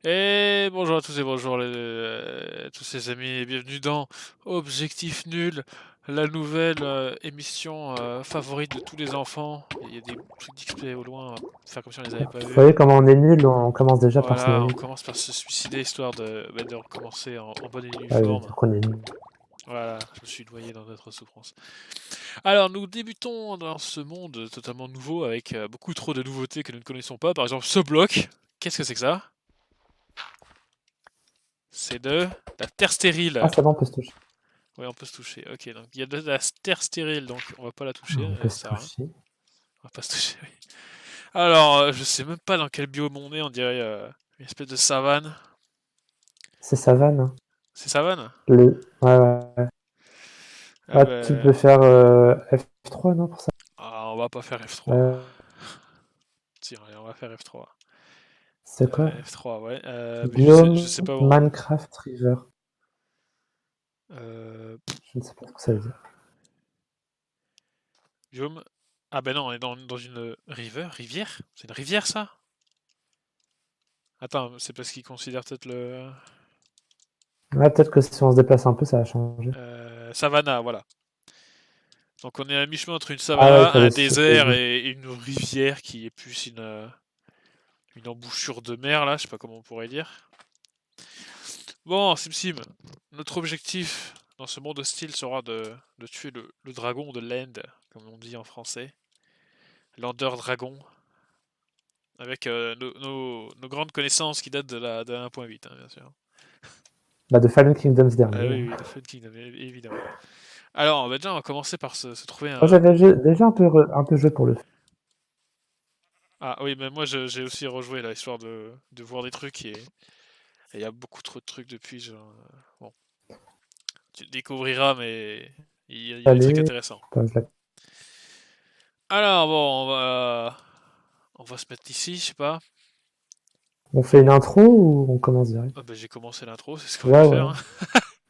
Et bonjour à tous et bonjour tous les amis et bienvenue dans Objectif Nul, la nouvelle émission favorite de tous les enfants. Il y a des trucs d'XP au loin, faire comme si on les avait pas Vous vus. voyez comment on est nul, on commence déjà par Voilà, on s'énerver. commence par se suicider histoire de recommencer en bonne et due Ah, je veux forme. dire qu'on est nul. Voilà, je me suis noyé dans notre souffrance. Alors nous débutons dans ce monde totalement nouveau avec beaucoup trop de nouveautés que nous ne connaissons pas. Par exemple ce bloc, qu'est-ce que c'est que ça? C'est de la terre Ah, stérile. ça va, on peut se toucher. Ouais, on peut se toucher. Ok, donc il y a de la terre stérile, donc on va pas la toucher, On peut elle se sert à rien. toucher. On va pas se toucher, oui. Alors, je sais même pas dans quel biome on est, on dirait une espèce de savane. C'est savane, hein. C'est savane? Ouais, ouais, ouais. Ah Ah, tu ben, peux faire F3, non, pour ça? on va pas faire F3. Euh, Tiens, allez, on va faire F3. c'est quoi? F3, ouais. Mais je sais Biome pas où on est. Minecraft River. Euh, Je ne sais pas ce que ça veut dire. biome. Ah ben non, on est dans une rivière? C'est une rivière ça? Attends, c'est parce qu'ils considèrent peut-être le... Ah, peut-être que si on se déplace un peu, ça va changer. Savannah, voilà. Donc on est à mi-chemin entre une Ah ouais, il savana, un fallait se désert poser. et une rivière qui est plus une embouchure de mer, là, je sais pas comment on pourrait dire. Bon, SimSim, notre objectif dans ce monde hostile sera de tuer le dragon de l'End, comme on dit en français. L'Ender Dragon, avec nos grandes connaissances qui datent de la 1.8, hein, bien sûr. Bah, de Fallen Kingdoms Ah dernier, oui, hein. oui, de Fun Kingdom, évidemment. Alors, bah déjà, on va commencer par se trouver Moi, un... j'avais déjà un peu joué pour le. Ah oui, mais moi j'ai aussi rejoué là, histoire de voir des trucs et il y a beaucoup trop de trucs depuis. Genre, bon, tu découvriras, mais il y a des trucs Allez, intéressants. pose la- Alors bon, on va se mettre ici, je sais pas. On fait une intro ou on commence direct? Ah bah, j'ai commencé l'intro, c'est ce qu'on vient Ouais, de ouais. faire, hein.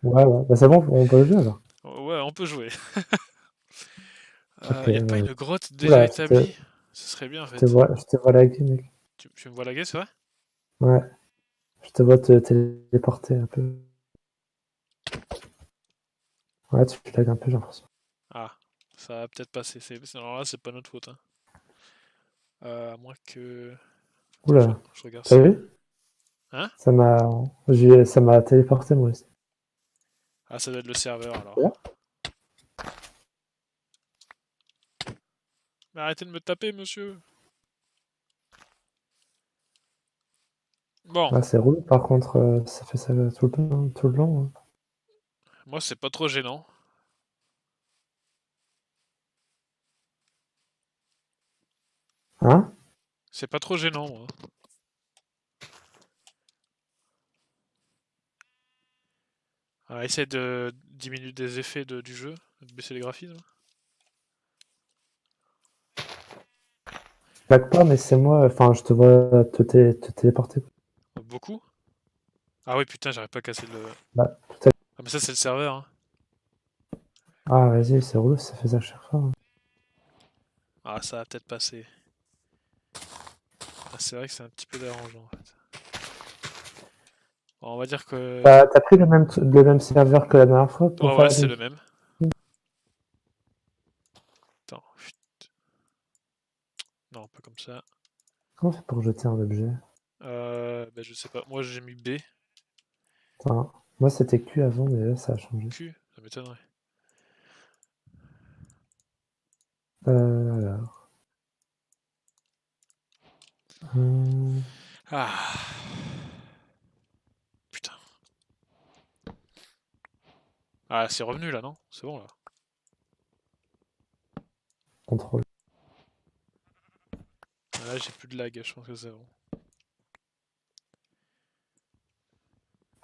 Ouais, ouais. Bah, c'est bon, on peut le jouer alors. Ouais, on peut jouer. Ok, Y a pas une grotte déjà oula, établie? Ce serait bien en fait. je te vois laguer, mec. Tu me vois laguer, c'est vrai? Ouais, je te vois te téléporter un peu. Ouais, tu lagues un peu, j'ai l'impression. Ah, ça va peut-être passer. Alors là, c'est pas notre faute, hein. À moins que... Attends, Oula, je regarde t'as si... vu? Hein? Ça m'a téléporté moi aussi. Ah, ça doit être le serveur alors. Là. Mais arrêtez de me taper, monsieur! Bon, Ouais, c'est relou, par contre, ça fait ça tout le long, hein. moi c'est pas trop gênant. Hein? C'est pas trop gênant, moi. Alors, essaye de diminuer des effets du jeu, de baisser les graphismes. Je lag pas, mais c'est moi, enfin, je te vois te téléporter. Beaucoup? Ah oui, putain, j'arrive pas à casser le... Bah, peut-être. Ah, mais ça, c'est le serveur, hein. Ah, vas-y, c'est relou, ça fait ça chaque fois, hein. Ah, ça va peut-être passer. Ah, c'est vrai que c'est un petit peu dérangeant, en fait. Bon, on va dire que... T'as pris le même serveur que la dernière fois pour Ouais, ouais, faire c'est une. le même. Attends, non, pas comme ça. Comment on fait pour jeter un objet? Bah, je sais pas. Moi, j'ai mis B. Attends, moi c'était Q avant, mais là ça a changé. Q, ça m'étonnerait. Alors. hum, Ah, putain. Ah, c'est revenu, là, non? C'est bon, là. contrôle. Ah, là, j'ai plus de lag, je pense que c'est bon.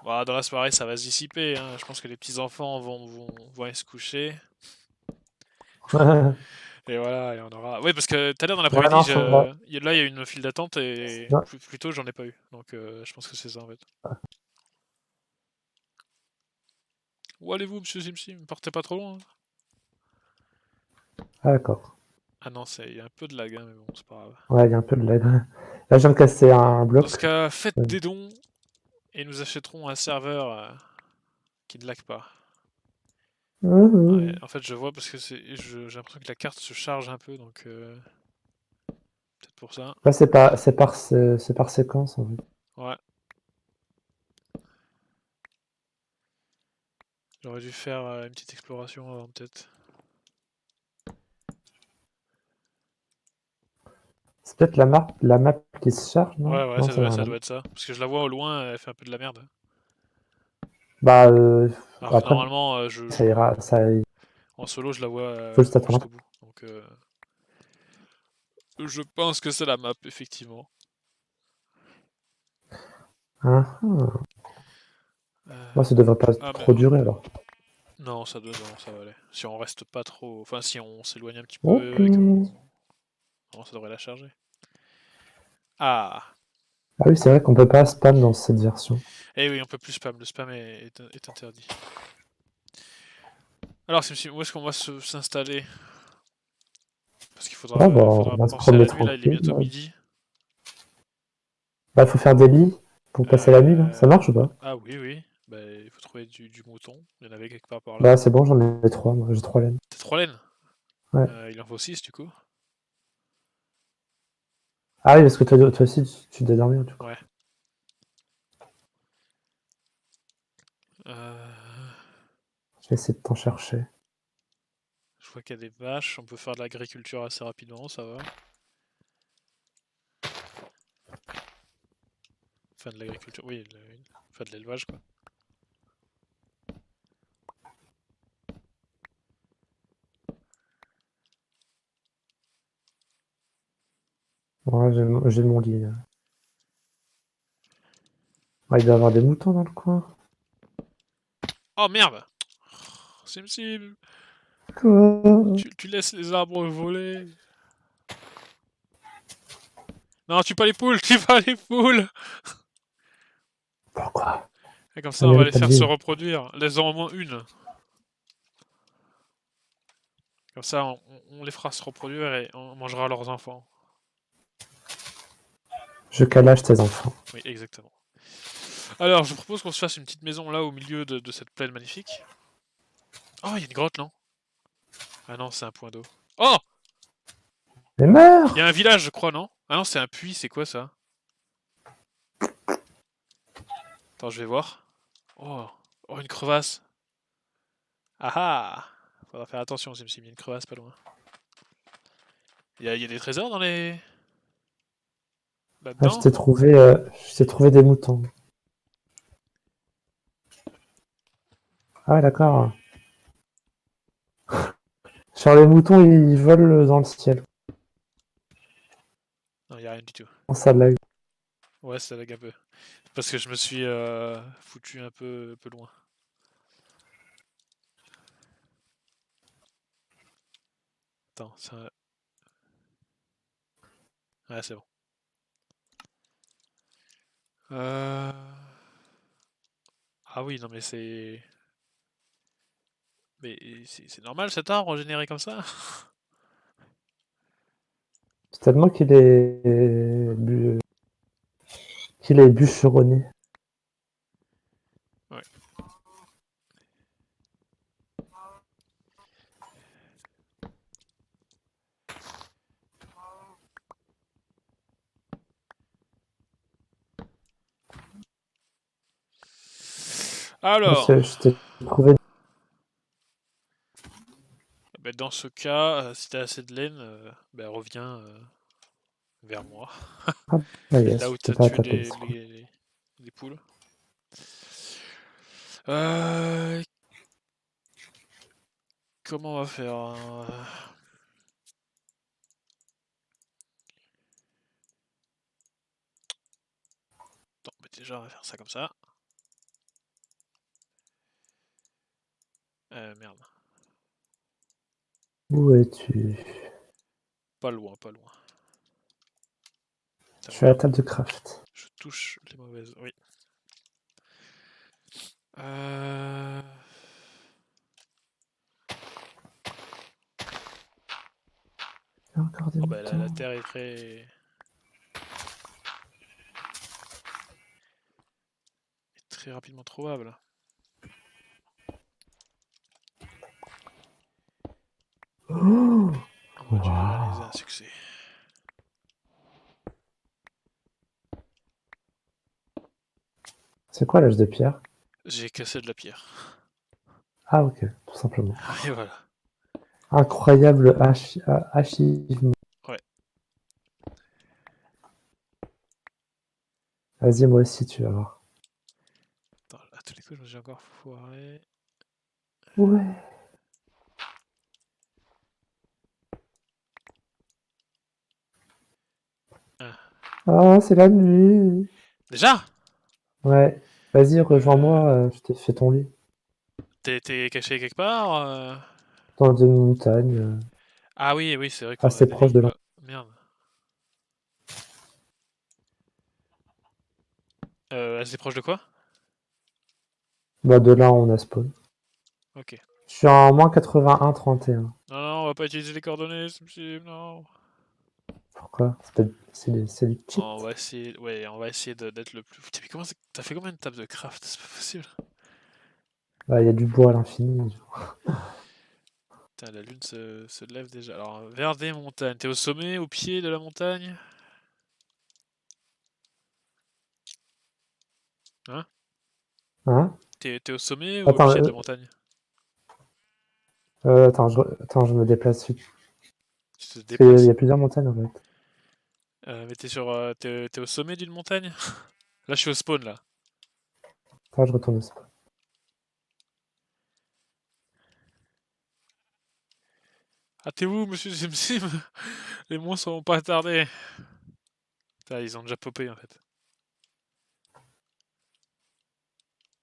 Bon, dans la soirée, ça va se dissiper, hein. Je pense que les petits-enfants vont aller se coucher. Et voilà, et on aura... Oui, parce que tout à l'heure, dans Ouais, l'après-midi, non, ça me va. là, il y a une file d'attente et Non. plus tôt, j'en ai pas eu. Donc, je pense que c'est ça, en fait. Où allez-vous, monsieur SimSim? Partez pas trop loin, hein. Ah, d'accord. Ah non, il y a un peu de lag, hein, mais bon, c'est pas grave. Ouais, il y a un peu de lag. Là, je viens de casser un Dans ce bloc. cas, faites des dons. Et nous achèterons un serveur qui ne lag pas. Ouais, Mmh. en fait, je vois parce que j'ai l'impression que la carte se charge un peu, donc peut-être pour ça. Là, c'est par séquence, en fait. Ouais. J'aurais dû faire une petite exploration avant, peut-être. C'est peut-être la map qui se charge, non? Ouais, Non, ça n'a rien ça à doit voir. être ça. Parce que je la vois au loin, elle fait un peu de la merde. Bah, Alors que après, normalement, ça ira, en solo, je la vois faut juste attendre. jusqu'au bout. Donc, je pense que c'est la map, effectivement. Ah, ah. Euh, Moi, ça devrait pas Ah, mais trop durer, alors. non, non, ça va aller. Si on reste pas trop, enfin, si on s'éloigne un petit Ok. peu et qu'on, non, ça devrait la charger. Ah, Ah oui, c'est vrai qu'on peut pas spam dans cette version. eh oui, on peut plus spam. Le spam est interdit. Alors, SimSim, où est-ce qu'on va s'installer? Parce qu'il Là, bah, on faudra va se penser à promener la nuit. Là, il est tranquille. bientôt midi. Bah, faut faire des lits pour passer la nuit, là. Ça marche ou pas? Ah oui, oui. Bah, il faut trouver du mouton. Il y en avait quelque part par là. Bah, c'est bon, j'en ai 3, moi, j'ai 3 laines. T'as 3 laines. Ouais. Il en faut 6 du coup. Ah oui, parce que toi aussi, tu dois dormir, du coup. Ouais. Euh, Je vais essayer de t'en chercher. Je vois qu'il y a des vaches. On peut faire de l'agriculture assez rapidement, ça va. Enfin, de l'agriculture, oui. Enfin, de l'élevage, quoi. Ouais, j'ai mon lit, là. Ah, il doit y avoir des moutons dans le coin. Oh merde! Sim Sim! Quoi? Tu laisses les arbres voler! Non, tue pas les poules! Tue pas les poules! Pourquoi? Et comme Ça ça, on va mérite les pas de faire se vivre. reproduire. Laisse-en au moins une. Comme ça, on les fera se reproduire et on mangera leurs enfants. Je calage tes enfants. Oui, exactement. Alors, je propose qu'on se fasse une petite maison là au milieu de cette plaine magnifique. Oh, il y a une grotte, non? Ah non, c'est un point d'eau. Oh! Mais Il y a meurs! un village, je crois, non? Ah non, c'est un puits, c'est quoi ça? Attends, je vais voir. Oh, oh, une crevasse. Ah ah! Faudra faire attention, Sim Sim, il y a une crevasse pas loin. Il y a des trésors dans les... Ah, là-dedans? je t'ai trouvé des moutons. Ah ouais, d'accord. Genre les moutons, ils volent dans le ciel. Non, il y a rien du tout. Oh, ça lag. Ouais, ça lag un peu. Parce que je me suis foutu un peu loin. Attends, ça... Ouais, c'est bon. Euh... Ah oui, non mais c'est... Mais c'est normal cet arbre généré comme ça? C'est tellement qu'il est bûcheronné. Ouais. Moi, Alors, je t'ai trouvé. bah, dans ce cas, si t'as assez de laine, bah, reviens vers moi. Ah, bah Là yes, où je t'ai t'as pas tué attaqué, c'est cool. les poules. Euh, Comment on va faire Attends, bah, déjà on va faire ça comme ça. Merde. Où es-tu? Pas loin, pas loin. Je Putain, suis à la merde. table de craft. Je touche les mauvaises. Oui. Euh... Il y a encore des Oh bah la moutons. terre est très... très rapidement trouvable. Oh, On va dû réaliser un succès. c'est quoi l'âge de pierre? J'ai cassé de la pierre. Ah ok, tout simplement. Et voilà. Incroyable achievement. Ouais. Vas-y, moi aussi, tu vas voir. Attends, à tous les coups, je me suis encore foiré. Ouais. Ah. Ah, c'est la nuit. Déjà? Ouais. Vas-y, rejoins-moi, je t'ai fait ton lit. T'es caché quelque part Dans une montagne, Ah oui, oui, c'est vrai qu'on assez avait proche dit. de là. Oh, merde. Assez proche de quoi? Bah, de là, on a spawn. Ok. Je suis en moins 81-31. Non, non, on va pas utiliser les coordonnées, c'est possible, non. Pourquoi? C'est du cheat. On va essayer, ouais, on va essayer d'être le plus. Putain, mais comment t'as fait combien de tables de craft? C'est pas possible. Bah, il y a du bois à l'infini. Putain, la lune se lève déjà. Alors, vers des montagnes. T'es au sommet, au pied de la montagne? Hein? Hein? T'es au sommet ou au Attends, pied de la montagne? attends, je me déplace vite. Tu te Parce qu'il y déplaces. a plusieurs montagnes en fait. Mais t'es au sommet d'une montagne? Là, je suis au spawn, là. Attends, je retourne au spawn. Ah, t'es où, monsieur Simsim? Les monstres vont pas tarder. Putain, ils ont déjà popé, en fait.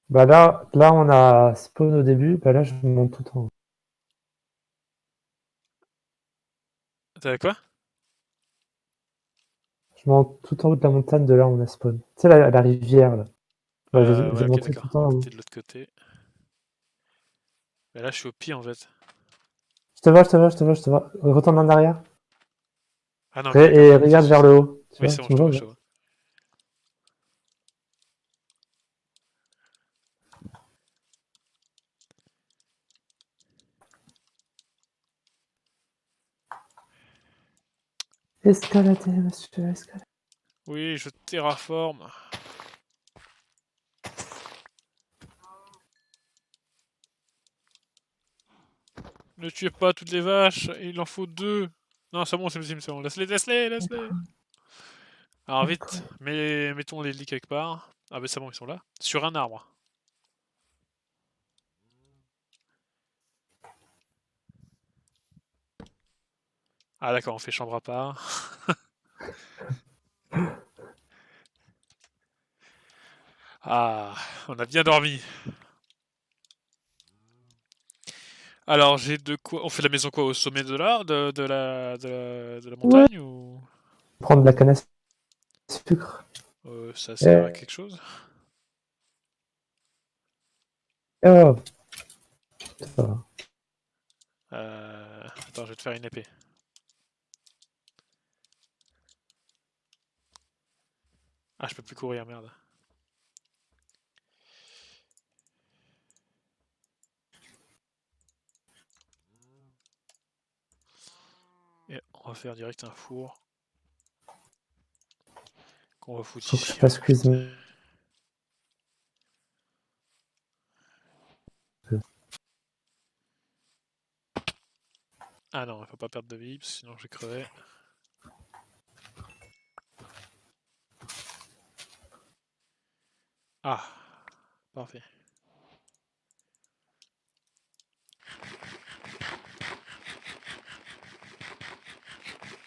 Bah là, on a spawn au début. Bah là, je monte tout en haut. T'as quoi? Je monte tout en haut de la montagne de là où on a spawn. Tu sais, la rivière là. Bah, Ouais, j'ai ok, monté tout le d'accord. temps là-haut. T'es de l'autre côté. Mais là, je suis au pied, en fait. Je te vois. Retourne en arrière. Ah non, ok, d'accord. Et regarde vers le haut. Oui, c'est bon, Tu je me te vois, vois, je là. te vois. Escalader, monsieur, escalader. Oui, je terraforme. Ne tuez pas toutes les vaches, il en faut deux. Non, c'est bon, c'est bon. Laisse-les, laisse-les, laisse-les. Alors vite, mettons les lits quelque part. Ah bah c'est bon, ils sont là. Sur un arbre. Ah d'accord, on fait chambre à part. Ah, on a bien dormi. Alors j'ai de quoi... On fait la maison quoi? Au sommet de là de la Ouais. montagne ou... Prendre de la canne à sucre. Ça sert à Eh, quelque chose? oh, ça va. Attends, je vais te faire une épée. Ah, je peux plus courir, merde. Et on va faire direct un four qu'on va foutre Faut que je ici. fasse cuise. Ah non, il faut pas perdre de vie, sinon je vais crever. Ah, parfait.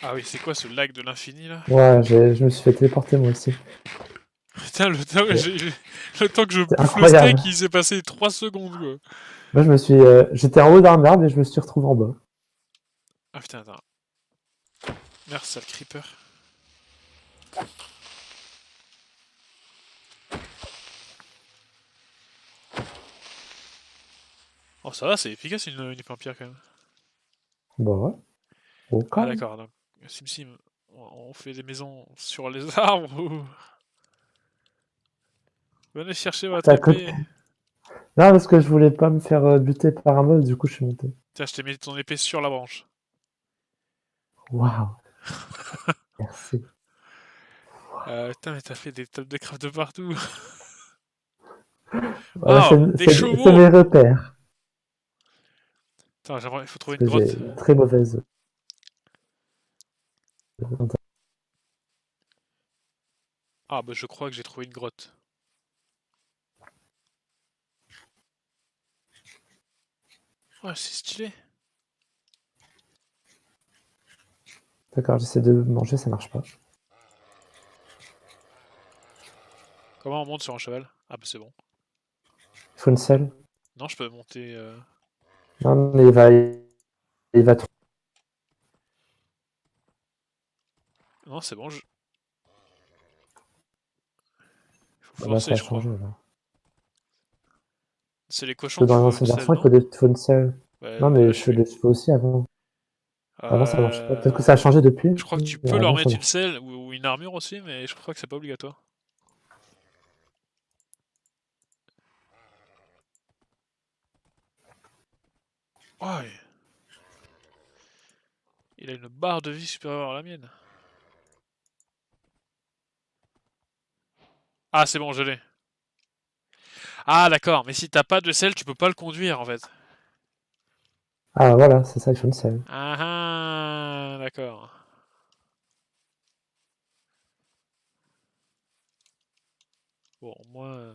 Ah oui, c'est quoi ce lag de l'infini là? Ouais, je me suis fait téléporter moi aussi. Putain, le temps que je C'est bouffe le incroyable. steak, il s'est passé 3 secondes quoi. Moi, j'étais en haut d'un arbre et je me suis retrouvé en bas. Ah putain, attends. Merde, sale creeper. Oh, ça va, c'est efficace une épée en pierre quand même. Bah ouais, au Ah calme. d'accord, donc SimSim, on fait des maisons sur les arbres ou... Venez chercher votre C'est à côté. épée. Non, parce que je voulais pas me faire buter par un mob, du coup je suis monté. Tiens, je t'ai mis ton épée sur la branche. Waouh, merci. Putain, mais t'as fait des tables de craft de partout. Voilà, Oh, des c'est chevaux! mes repères. Attends, il faut Parce trouver une que j'ai grotte. une très mauvaise. Ah, bah je crois que j'ai trouvé une grotte. Ouais, c'est stylé. D'accord, j'essaie de manger, ça marche pas. Comment on monte sur un cheval? Ah, bah c'est bon. Il faut une selle. Non, je peux monter. Non, mais il va trop. Non, c'est bon. Faut Là, forcer, ça a je crois. changé. Là. C'est les cochons Parce que qu'il dans faut une l'ancienne selle, version, non? il faut une selle. Ouais, Non, là, mais je suis. les chevaux aussi avant. Avant, ça marchait pas. Peut-être que ça a Euh... changé depuis, Je crois que tu mais peux leur avant, ça mettre une marchait. selle ou une armure aussi, mais je crois que c'est pas obligatoire. Ouais, il a une barre de vie supérieure à la mienne. Ah, c'est bon, je l'ai. Ah, d'accord, mais si t'as pas de selle, tu peux pas le conduire en fait. Ah, voilà, c'est ça, il faut une selle. Ah ah, d'accord. Bon, moi,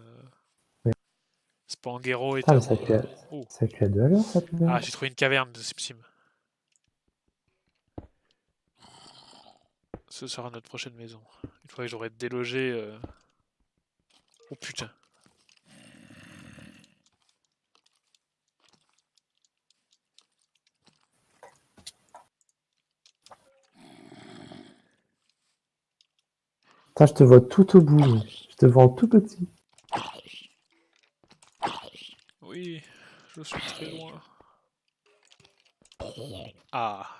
Oui. Spanghero est Putain, à mais moi. Oh. ça a cuit à 2 à cette Ah, merde. j'ai trouvé une caverne de Sim. Ce sera notre prochaine maison. Une fois que j'aurai délogé. Oh putain. Putain, je te vois tout au bout. Je te vois en tout petit. Oui, je suis très loin. Ah.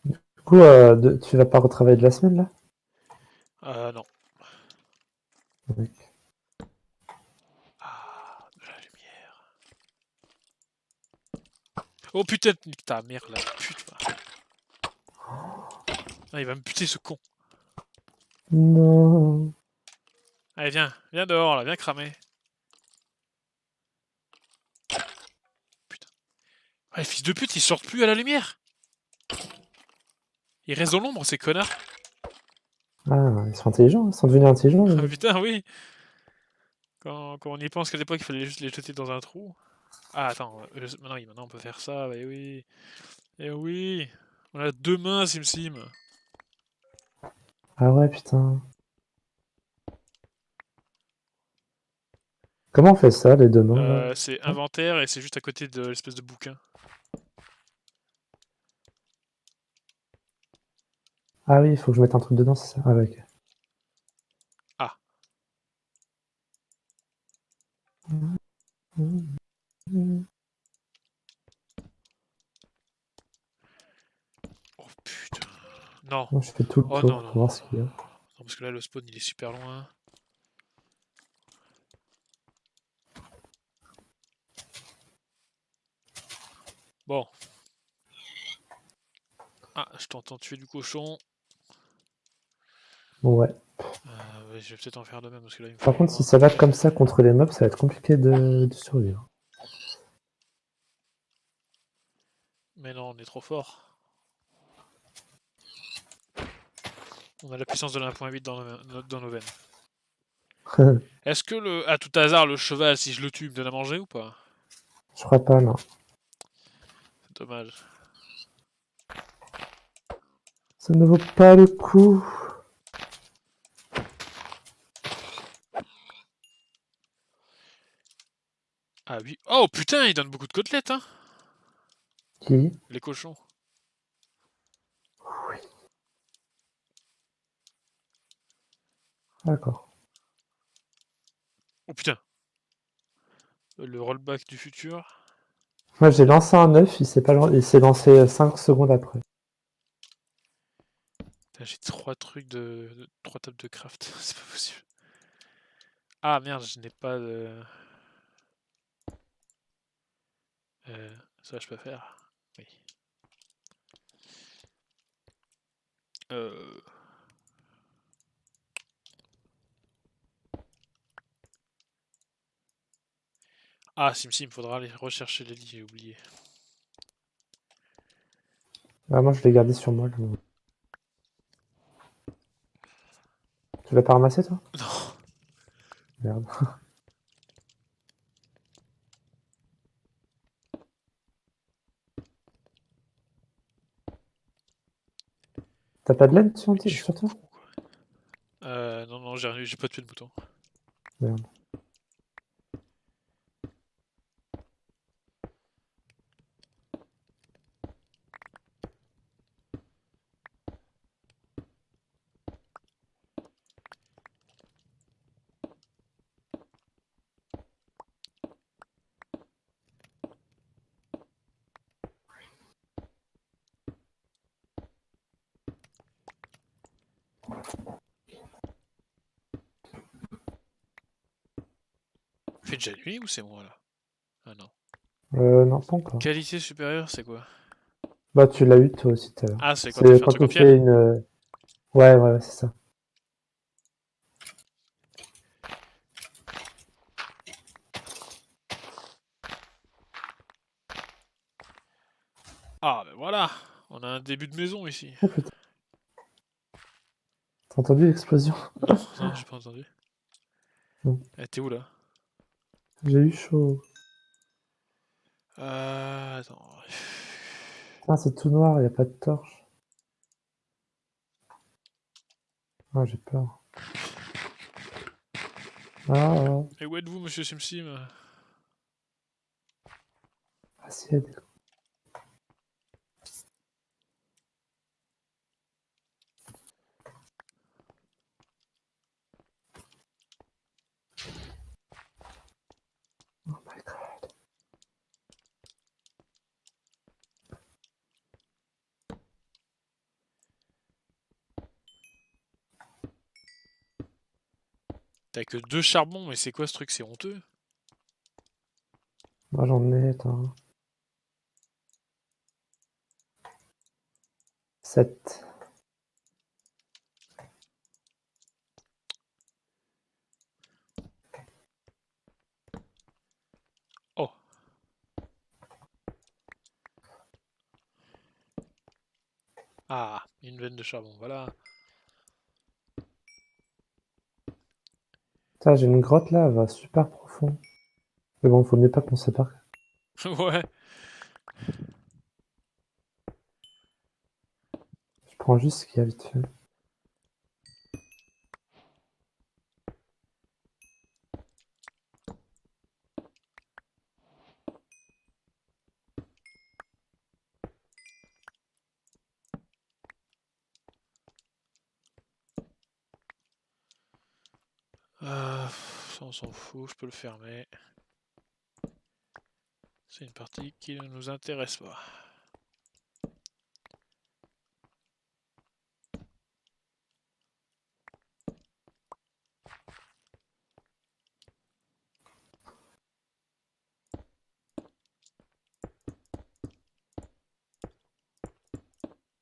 Du coup, tu vas pas retravailler de la semaine, là? Non. Oui. Ah, de la lumière. Oh putain, nique ta mère là. Putain. Ah, il va me buter ce con. Non. Allez, viens dehors là, viens cramer. Putain. Ah, les fils de pute, ils sortent plus à la lumière. Ils restent dans l'ombre, ces connards. Ah, ils sont intelligents, ils sont devenus intelligents, les Ah mecs. putain, oui. Quand on y pense qu'à l'époque, il fallait juste les jeter dans un trou. Ah, attends, maintenant, oui, maintenant on peut faire ça, bah oui. Eh oui. On a deux mains, Sim. Ah ouais, putain. Comment on fait ça, les deux mains, là? C'est inventaire et c'est juste à côté de l'espèce de bouquin. Ah oui, il faut que je mette un truc dedans, c'est ça? Ah ouais, ok. Ah. Oh putain. Non. Moi, je fais tout le Oh non, tour non. pour voir ce qu'il y a. Non, parce que là, le spawn, il est super loin. Bon. Ah, je t'entends tuer du cochon. Ouais. Ouais, je vais peut-être en faire de même parce que là, il me faut Par du contre, si bois. ça va comme ça contre les mobs, ça va être compliqué de survivre. Mais non, on est trop fort. On a la puissance de l'1.8 dans nos veines. Est-ce que, à tout hasard, le cheval, si je le tue, il me donne à manger ou pas? Je crois pas, non. C'est dommage. Ça ne vaut pas le coup. Ah oui. Oh putain, il donne beaucoup de côtelettes, hein, Qui? les cochons. D'accord. Oh putain. Le rollback du futur. Moi, j'ai lancé un œuf, il s'est lancé 5 secondes après. Putain, j'ai 3 trucs trois tables de craft, c'est pas possible. Ah merde, je n'ai pas de... ça je peux faire. Oui. Euh... Ah, SimSim, faudra aller rechercher les lits, j'ai oublié. Ah, moi, je l'ai gardé sur moi. Tu l'as pas ramassé, toi? Non. Merde. T'as pas de laine sur Je suis toi? con, quoi. Non, non, j'ai pas tué de bouton. Merde. Il fait déjà nuit ou c'est moi là? Ah non. Non, pas encore. Qualité supérieure, c'est quoi? Bah, tu l'as eu, toi aussi, tout à l'heure. Ah, c'est quand tu C'est fais un quand truc en tu fais pierre? une... Ouais, ouais, c'est ça. Ah, ben voilà! On a un début de maison ici. Oh putain, t'as entendu l'explosion? Non, non, j'ai pas entendu. Non. T'es où là? J'ai eu chaud. Attends. Ah, c'est tout noir, y a pas de torche. Ah, j'ai peur. Ah, Et où êtes-vous, monsieur SimSim? assiette. Oh my god. T'as que 2 charbons, mais c'est quoi ce truc? C'est honteux? Moi, j'en ai, attends. 7. Oh! Ah, une veine de charbon, voilà. Putain, j'ai une grotte là, elle va super profond. Mais bon, faut mieux pas qu'on se sépare. Ouais. Je prends juste ce qu'il y a vite fait. Ça, on s'en fout, je peux le fermer. C'est une partie qui ne nous intéresse pas.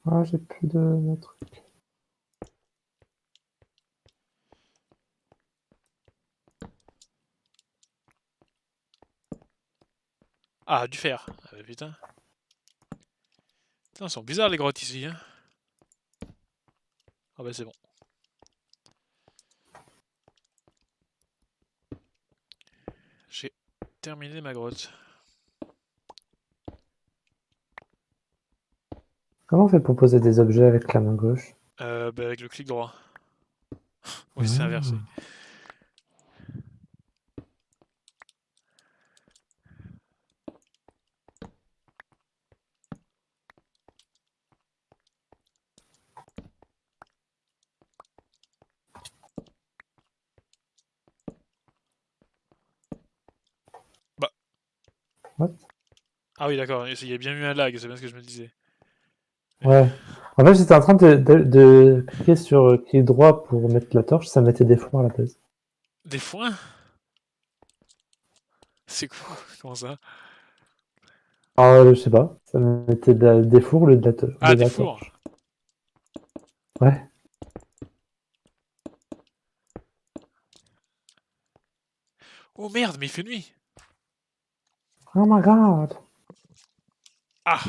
Ah, j'ai plus de trucs. Ah, du fer. Ah bah putain. Putain, elles sont bizarres les grottes ici, hein. Ah bah c'est bon. J'ai terminé ma grotte. Comment on fait pour poser des objets avec la main gauche? Bah avec le clic droit. Oui, c'est inversé. Ah. Bah, What? Ah oui, d'accord, il y a bien eu un lag, c'est bien ce que je me disais. Ouais. En fait, j'étais en train de cliquer sur clic droit pour mettre la torche, ça mettait des fours à la place. Des foins? C'est cool, comment ça? Alors, je sais pas, ça mettait des fours au lieu de Ah, des la fours! torche. Ouais. Oh merde, mais il fait nuit! Oh my god! Ah!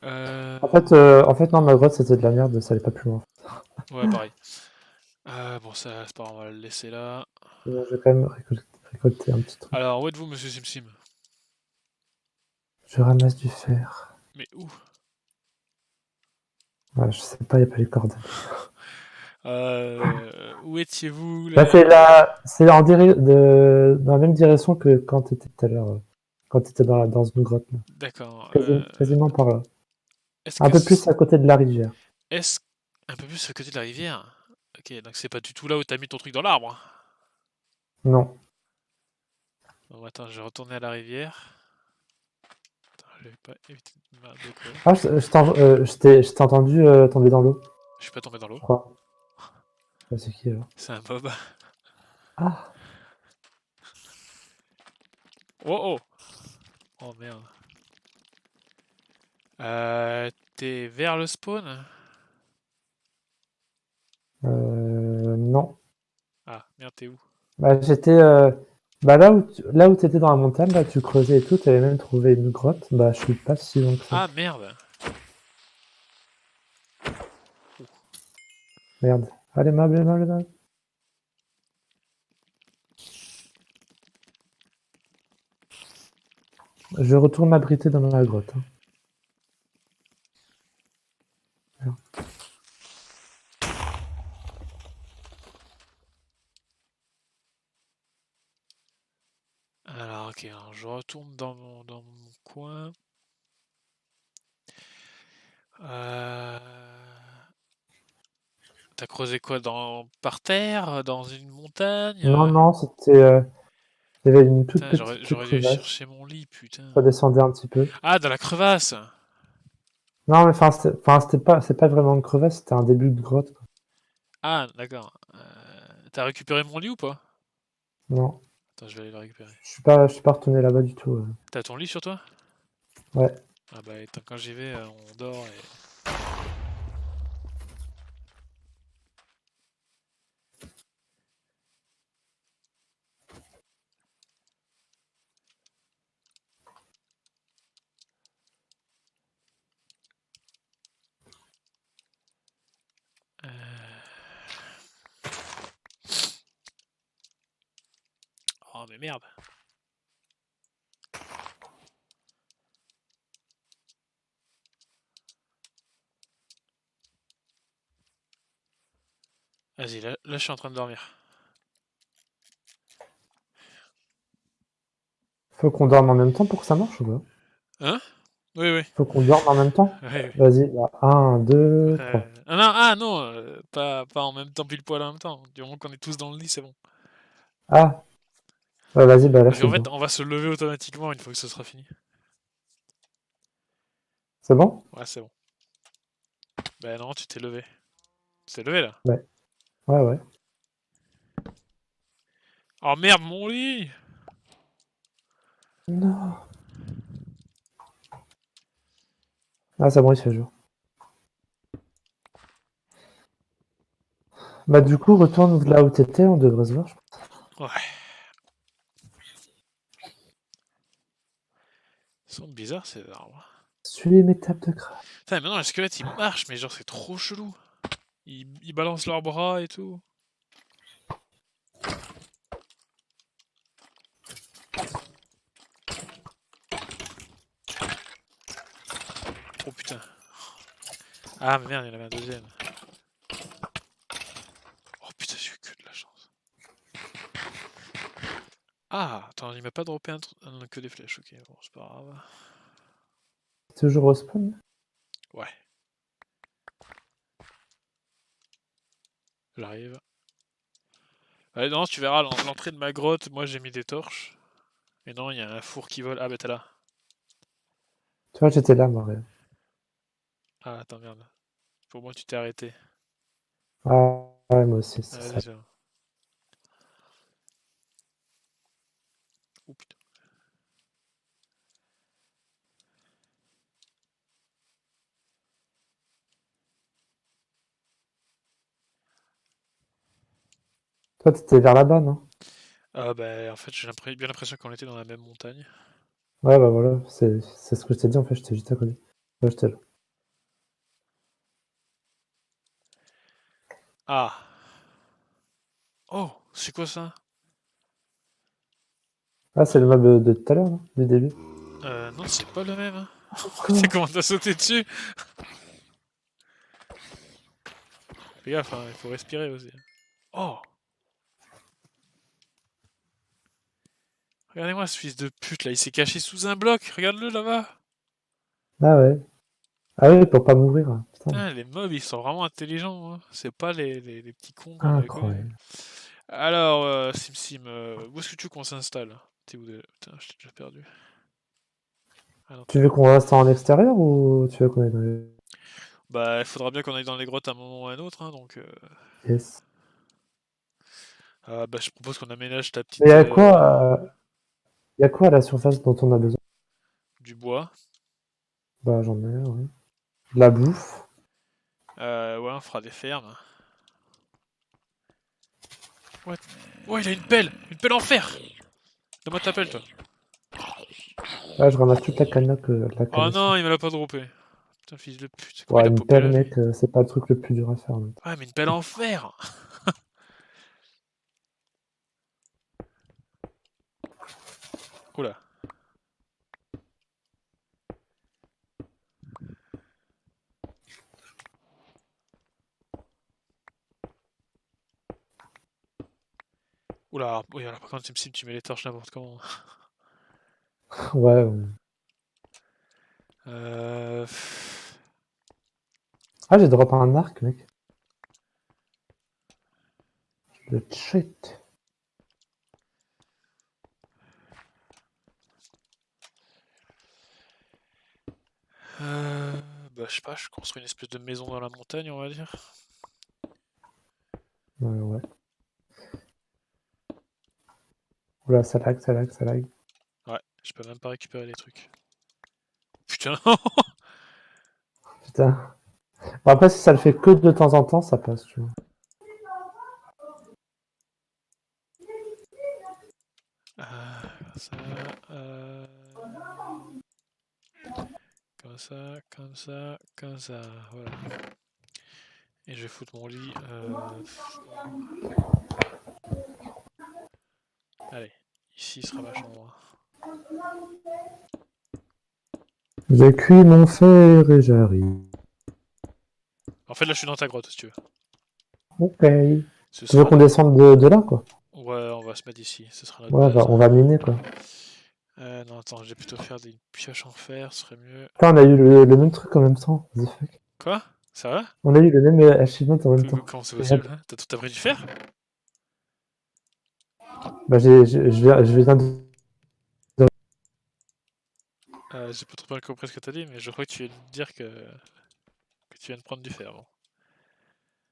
Euh... En fait, non, ma grotte c'était de la merde, ça allait pas plus loin. Ouais, pareil. Bon, ça, c'est pas grave, on va le laisser là. Bon, je vais quand même récolter un petit truc. Alors, où êtes-vous, monsieur Simsim? Je ramasse du fer. Mais où? Ouais, je sais pas, y a pas les cordes. Où étiez-vous Bah, là? c'est dans la même direction que quand t'étais tout à l'heure, quand t'étais dans une grotte, là. D'accord. Quasiment par là. Est-ce Un que peu plus à côté de la rivière. est-ce un peu plus à côté de la rivière? Ok, donc c'est pas du tout là où t'as mis ton truc dans l'arbre. Non. Bon, attends, je vais retourner à la rivière. Attends, je vais pas éviter de quoi. Ah, je t'ai entendu tomber dans l'eau, Je suis pas tombé dans je l'eau. crois. Ah, c'est qui alors? C'est un mob. Ah, Oh oh! Oh merde. T'es vers le spawn? non. Ah, merde, t'es où? Bah, bah, là où t'étais dans la montagne, là, tu creusais et tout, t'avais même trouvé une grotte. Bah, je suis pas si loin que ça. Ah merde! Merde. Allez, meubles, meubles, meubles. Je retourne m'abriter dans ma grotte, hein. Alors, ok, alors je retourne dans mon coin. Euh... T'as creusé quoi par terre? Dans une montagne? Non, non, il y avait une toute Putain, petite j'aurais dû crevasse. chercher mon lit, putain. Ça descendait un petit peu. Ah, dans la crevasse! Non, mais c'est pas vraiment une crevasse, c'était un début de grotte, quoi. Ah, d'accord. T'as récupéré mon lit ou pas? Non, Attends, je vais aller le récupérer. je suis pas retourné là-bas du tout. T'as ton lit sur toi? Ouais. Ah bah, attends, quand j'y vais, on dort et... Oh, mais merde! Vas-y, là, je suis en train de dormir. Faut qu'on dorme en même temps pour que ça marche ou pas? Hein? Oui, oui. Faut qu'on dorme en même temps? Oui, oui. Vas-y, bah, 1, 2, 3. Ah non, pas en même temps, pile poil en même temps. Du moment qu'on est tous dans le lit, c'est bon. Ah, bah, vas-y, bah là je Parce suis qu'en fait, dedans. on va se lever automatiquement une fois que ce sera fini. C'est bon? Ouais, c'est bon. Bah non, tu t'es levé. Tu t'es levé là. Ouais. Ouais, ouais. Oh merde, mon lit! Non. Ah, c'est bon, il fait jour. Bah, du coup, retourne là où t'étais, on devrait se voir, je pense. Ouais. Ils sont bizarres ces arbres. Suis les métapes de crabe. Putain, mais maintenant les squelettes ils marchent, mais genre c'est trop chelou. Ils balancent leurs bras et tout. Oh putain. Ah mais merde, il y en avait un deuxième. Oh putain, j'ai eu que de la chance. Ah, attends, il m'a pas droppé que des flèches, ok, bon, c'est pas grave. Toujours au spawn? Ouais, j'arrive. Ouais, non, tu verras, l'entrée de ma grotte, moi j'ai mis des torches. Mais non, il y a un four qui vole. Ah bah t'es là. Tu vois, j'étais là, moi. Regarde. Ah attends, merde. Pour moi, tu t'es arrêté. Ah, ouais, moi aussi, Ah, c'est vas-y, ça. ça va. Oh putain. Toi, t'étais vers là-bas, non? Ah bah en fait, j'ai bien l'impression qu'on était dans la même montagne. Ouais, bah voilà, c'est ce que je t'ai dit, en fait, j'étais juste à côté. Ouais, j'étais là. Ah. Oh, c'est quoi ça? Ah, c'est le mob de tout à l'heure, là, du début. Non, c'est pas le même. Hein. Putain, Encore. comment t'as sauté dessus? Fais gaffe, hein, il faut respirer aussi. Oh! Regardez-moi ce fils de pute là, il s'est caché sous un bloc, regarde-le là-bas! Ah ouais. Ah oui, pour pas mourir, hein. Putain. Putain, les mobs ils sont vraiment intelligents, hein. C'est pas les petits cons qu'on avait connus. Incroyable. Alors, SimSim, où est-ce que tu veux qu'on s'installe? T'es où déjà? Putain, je t'ai déjà perdu. Ah non, t'es Tu là. veux qu'on reste en extérieur ou tu veux qu'on aille dans les... Bah, il faudra bien qu'on aille dans les grottes à un moment ou à un autre, hein, donc... Yes. bah, je propose qu'on aménage ta Mais petite... y a quoi à la surface dont on a besoin? du bois. Bah, j'en ai, ouais. De la bouffe. Ouais, on fera des fermes. What? Ouais, il a une pelle! Une pelle en fer! Donne-moi ta pelle, toi. Là, je ramasse toute la la canne Oh à non, sucre. il me l'a pas droppé. Putain, fils de pute. Comment il Ouais, a une popé pelle, là, lui? mec, c'est pas le truc le plus dur à faire, mec. Ouais, mais une pelle en fer! Oula. Oula. Oui, alors par contre, SimSim, tu mets les torches n'importe comment. Ouais, ouais. Euh... Ah, j'ai drop un arc, mec. Le cheat. Bah, je sais pas, je construis une espèce de maison dans la montagne, on va dire. Ouais, ouais. Oula, ça lag, ça lag, ça lag. Ouais, je peux même pas récupérer les trucs. Putain. Putain. Bon, après, si ça le fait que de temps en temps, ça passe, tu vois. Comme ça, comme ça, comme ça, comme ça, voilà. Et je vais foutre mon lit. Allez, ici sera ma chambre. J'ai cuit mon fer et j'arrive. En fait, là, je suis dans ta grotte, si tu veux. Ok. Ce Tu veux sera qu'on notre... descende de là, quoi? Ouais, on va se mettre ici. Ce sera notre Ouais, base. on va miner, quoi. Non, attends, je vais plutôt faire des pioches en fer, ce serait mieux. Putain, on a eu le même truc en même temps. What the fuck? Quoi? Ça va? On a eu le même achievement en même temps. Comment c'est Regarde. possible, hein? T'as pris du fer? Bah, je viens de... J'ai pas trop bien compris ce que t'as dit, mais je crois que tu viens de dire que tu viens de prendre du fer. Bon.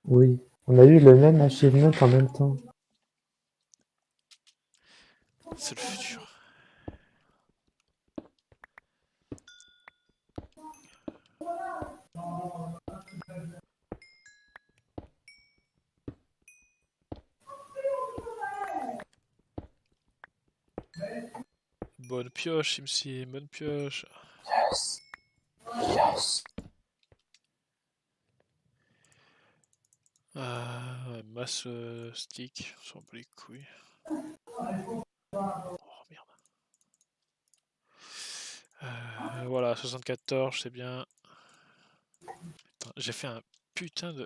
Oui. On a eu le même achievement en même temps. C'est le futur. Bonne pioche, Simsi, bonne pioche. Yes. Yes. Ouais, masse stick, on s'en bat les couilles. Oh merde. Voilà, 74, c'est bien. Attends, j'ai fait un putain de...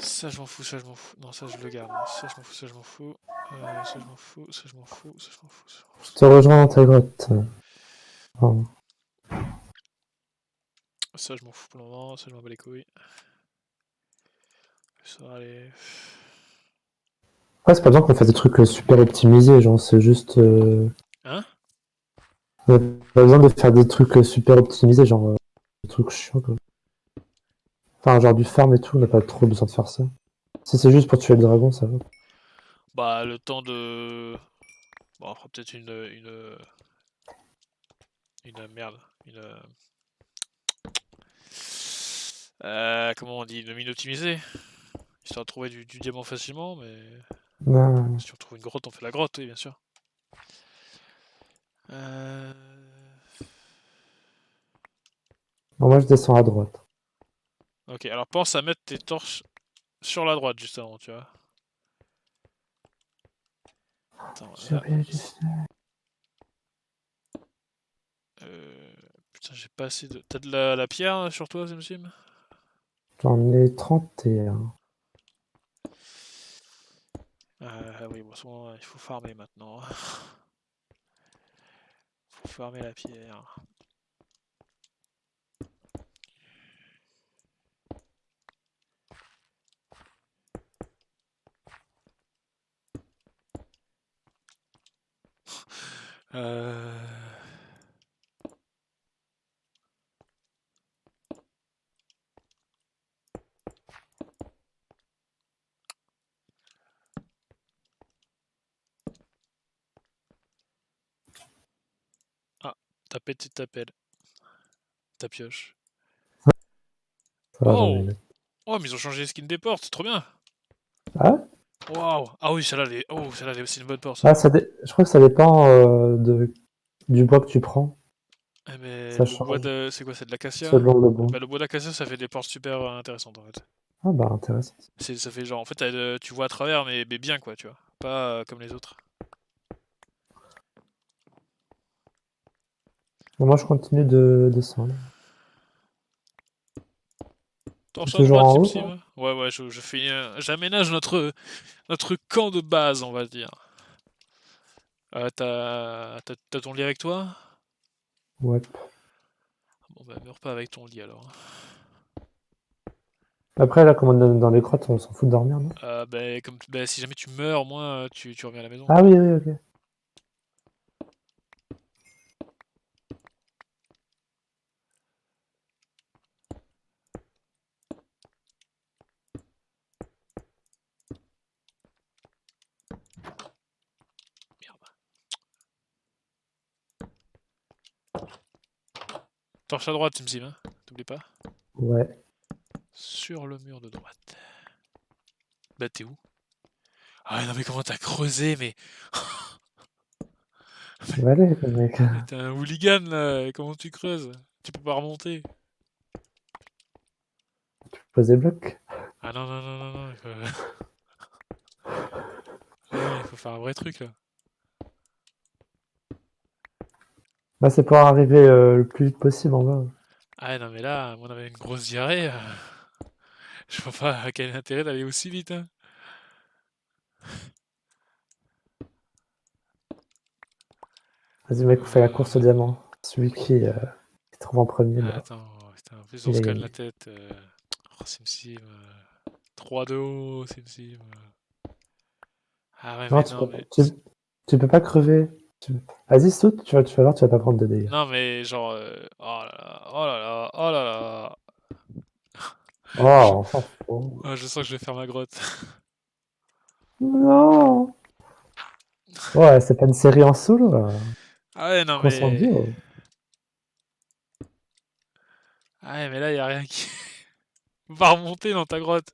Ça je m'en fous, ça je m'en fous. Non, ça je le garde. Ça je m'en fous, ça je m'en fous. Ça je m'en fous, ça je m'en fous, ça je m'en fous, ça je m'en Je fous. te rejoins dans ta grotte. Pardon. Ça je m'en fous pour le moment, ça je m'en bats les couilles. Ça allez. Après, c'est pas besoin qu'on fasse des trucs super optimisés, genre, c'est juste. Hein? On a pas besoin de faire des trucs super optimisés, genre, des trucs chiants, quoi. Enfin, genre du farm et tout, on n'a pas trop besoin de faire ça. Si c'est juste pour tuer le dragon, ça va. Bah, le temps de... Bon, on fera peut-être une merde. Comment on dit? Une mine optimisée. Histoire de trouver du diamant facilement, mais... Non. Si on trouve une grotte, on fait la grotte, oui, bien sûr. Euh... Bon, moi, je descends à droite. Ok, alors pense à mettre tes torches sur la droite, justement, tu vois. Attends, J'ai là... oublié du fer. Euh... Putain, j'ai pas assez de... T'as de la pierre sur toi, Simsim? J'en ai 31. Oui, bon, souvent, il faut farmer maintenant. Faut farmer la pierre. Euh... Ah, t'as pété ta pelle. Ta pioche. Ça va, j'en ai Oh! une. Oh, mais ils ont changé les skins des portes, c'est trop bien! Ah? Waouh! Ah oui, celle-là, oh, celle-là, elle est aussi une bonne porte, ça. Ah, je crois que ça dépend du bois que tu prends. Eh, mais Ça le bois change de... C'est quoi? C'est de l'acacia? selon le bois. Bah, le bois d'acacia, ça fait des portes super intéressantes, en fait. Ah, bah, intéressant. Ça fait genre... En fait, tu vois à travers, mais bien, quoi, tu vois. Pas comme les autres. Bon, moi, je continue de descendre. T'es Torche à toujours droite, en Sim haut, Sim. toi? Ouais, ouais, je fais... J'aménage notre camp de base, on va dire. T'as ton lit avec toi? Ouais. Bon, bah, meurs pas avec ton lit, alors. Après, là, comme on est dans les grottes, on s'en fout de dormir, non? Bah, si jamais tu meurs, au moins, tu reviens à la maison, Ah quoi. oui, oui, ok. Merde. Torche à droite, Sim Sim, hein. T'oublies pas. Ouais. Sur le mur de droite. Bah, t'es où? Ah non, mais comment t'as creusé, mais... Allez, mec. Mais t'es un hooligan, là. Comment tu creuses? Tu peux pas remonter. Pose des blocs. Ah non, non, non, non, non. Ouais, il faut faire un vrai truc, là. Là, c'est pour arriver le plus vite possible en bas. Ah non, mais là, on avait une grosse diarrhée. Je vois pas quel est l'intérêt d'aller aussi vite, hein. Vas-y, mec, on fait la course au Euh... diamant. Celui qui trouve en premier, Ah, bah, attends, putain, en plus on il se a cogne la gagné. tête. Oh, SimSim. 3 de haut, SimSim. Ah ouais, Non, mais non, mais... tu peux pas crever. Vas-y, saute, tu vas voir, tu vas pas prendre de dégâts. Non, mais genre... Oh là là, oh là là, oh là là. Je... Oh, on s'en fout. je sens que je vais faire ma grotte. Non! Ouais, c'est pas une série en solo, là. Ah ouais, non, Qu'on s'en mais... duo. Ah ouais, mais là, y a rien qui... va remonter dans ta grotte.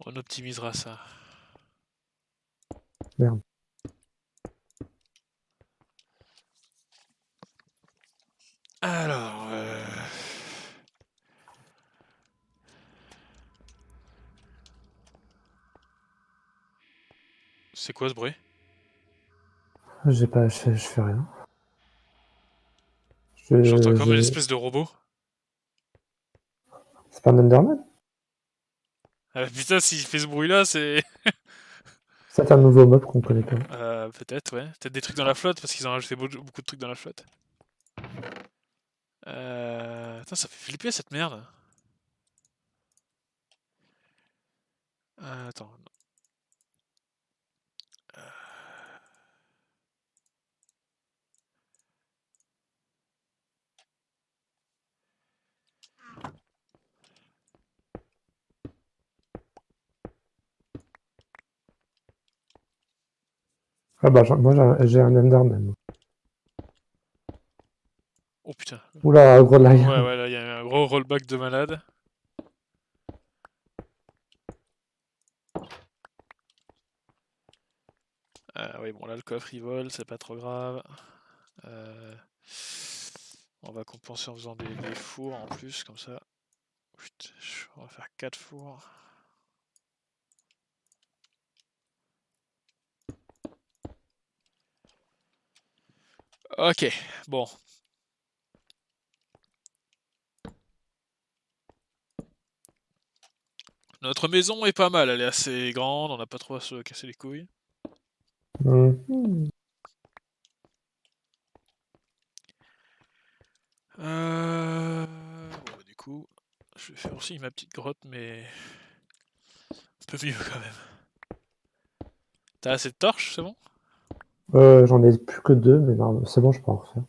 On optimisera ça. Merde. Alors... C'est quoi ce bruit? J'ai pas, je fais rien. J'entends comme une Je... espèce de robot. C'est pas un Enderman? Ah putain, s'il fait ce bruit-là, c'est... C'est un nouveau mob qu'on connaît pas. Peut-être, ouais. Peut-être des trucs dans la flotte, parce qu'ils ont rajouté beaucoup de trucs dans la flotte. Putain, ça fait flipper cette merde. Attends. Ah bah, moi j'ai un Enderman. Oh putain. Oula, gros lag. Ouais, là, il y a un gros rollback de malade. Oui, bon, là, le coffre, il vole, c'est pas trop grave. On va compenser en faisant des fours en plus, comme ça. Putain, on va faire 4 fours. Ok, bon. Notre maison est pas mal, elle est assez grande, on n'a pas trop à se casser les couilles. Mhm. Bon, bah, du coup, je vais faire aussi ma petite grotte, mais un peu mieux quand même. T'as assez de torches, c'est bon? J'en ai plus que 2, mais non, c'est bon, je peux en refaire.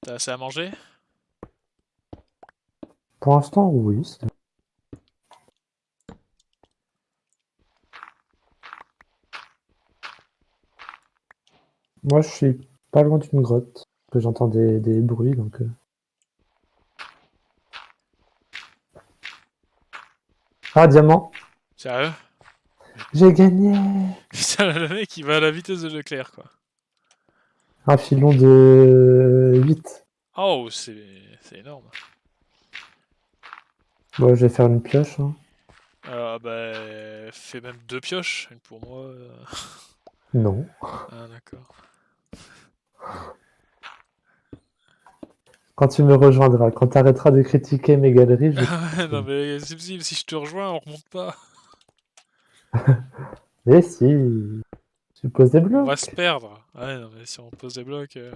T'as assez à manger? Pour l'instant, oui. Moi, je suis pas loin d'une grotte, que j'entends des bruits, donc... Ah, diamant! Sérieux? J'ai gagné! Putain, le mec il va à la vitesse de Leclerc quoi. Un filon de 8. Oh, c'est énorme. Bon, je vais faire une pioche. Hein. Bah, fais même 2 pioches, une pour moi. Non. Ah, d'accord. Quand tu me rejoindras, quand tu arrêteras de critiquer mes galeries, je... Ah ouais, non mais c'est possible, si je te rejoins, on remonte pas. Mais si, tu poses des On va se blocs. perdre. Ah ouais, non mais si on pose des blocs. Tu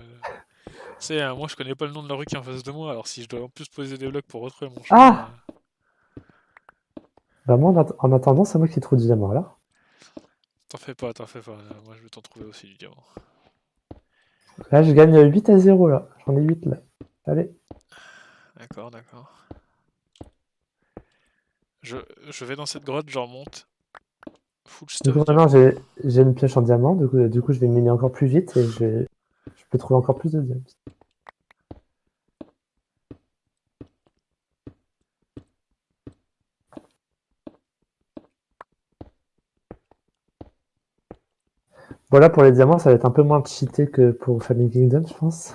sais, moi je connais pas le nom de la rue qui est en face de moi, alors si je dois en plus poser des blocs pour retrouver mon chemin. Ah! Bah moi, en attendant, c'est moi qui trouve du diamant, là. T'en fais pas, t'en fais pas. Moi je vais t'en trouver aussi du diamant. Là, je gagne 8-0, là. J'en ai 8, là. Allez. D'accord, d'accord. Je, je vais dans cette grotte, j'en remonte. Full Du coup, stuff maintenant, diamant. j'ai une pioche en diamant. Du coup, je vais miner encore plus vite et je peux trouver encore plus de diamants. Voilà, pour les diamants, ça va être un peu moins cheaté que pour Fallen Kingdom, je pense.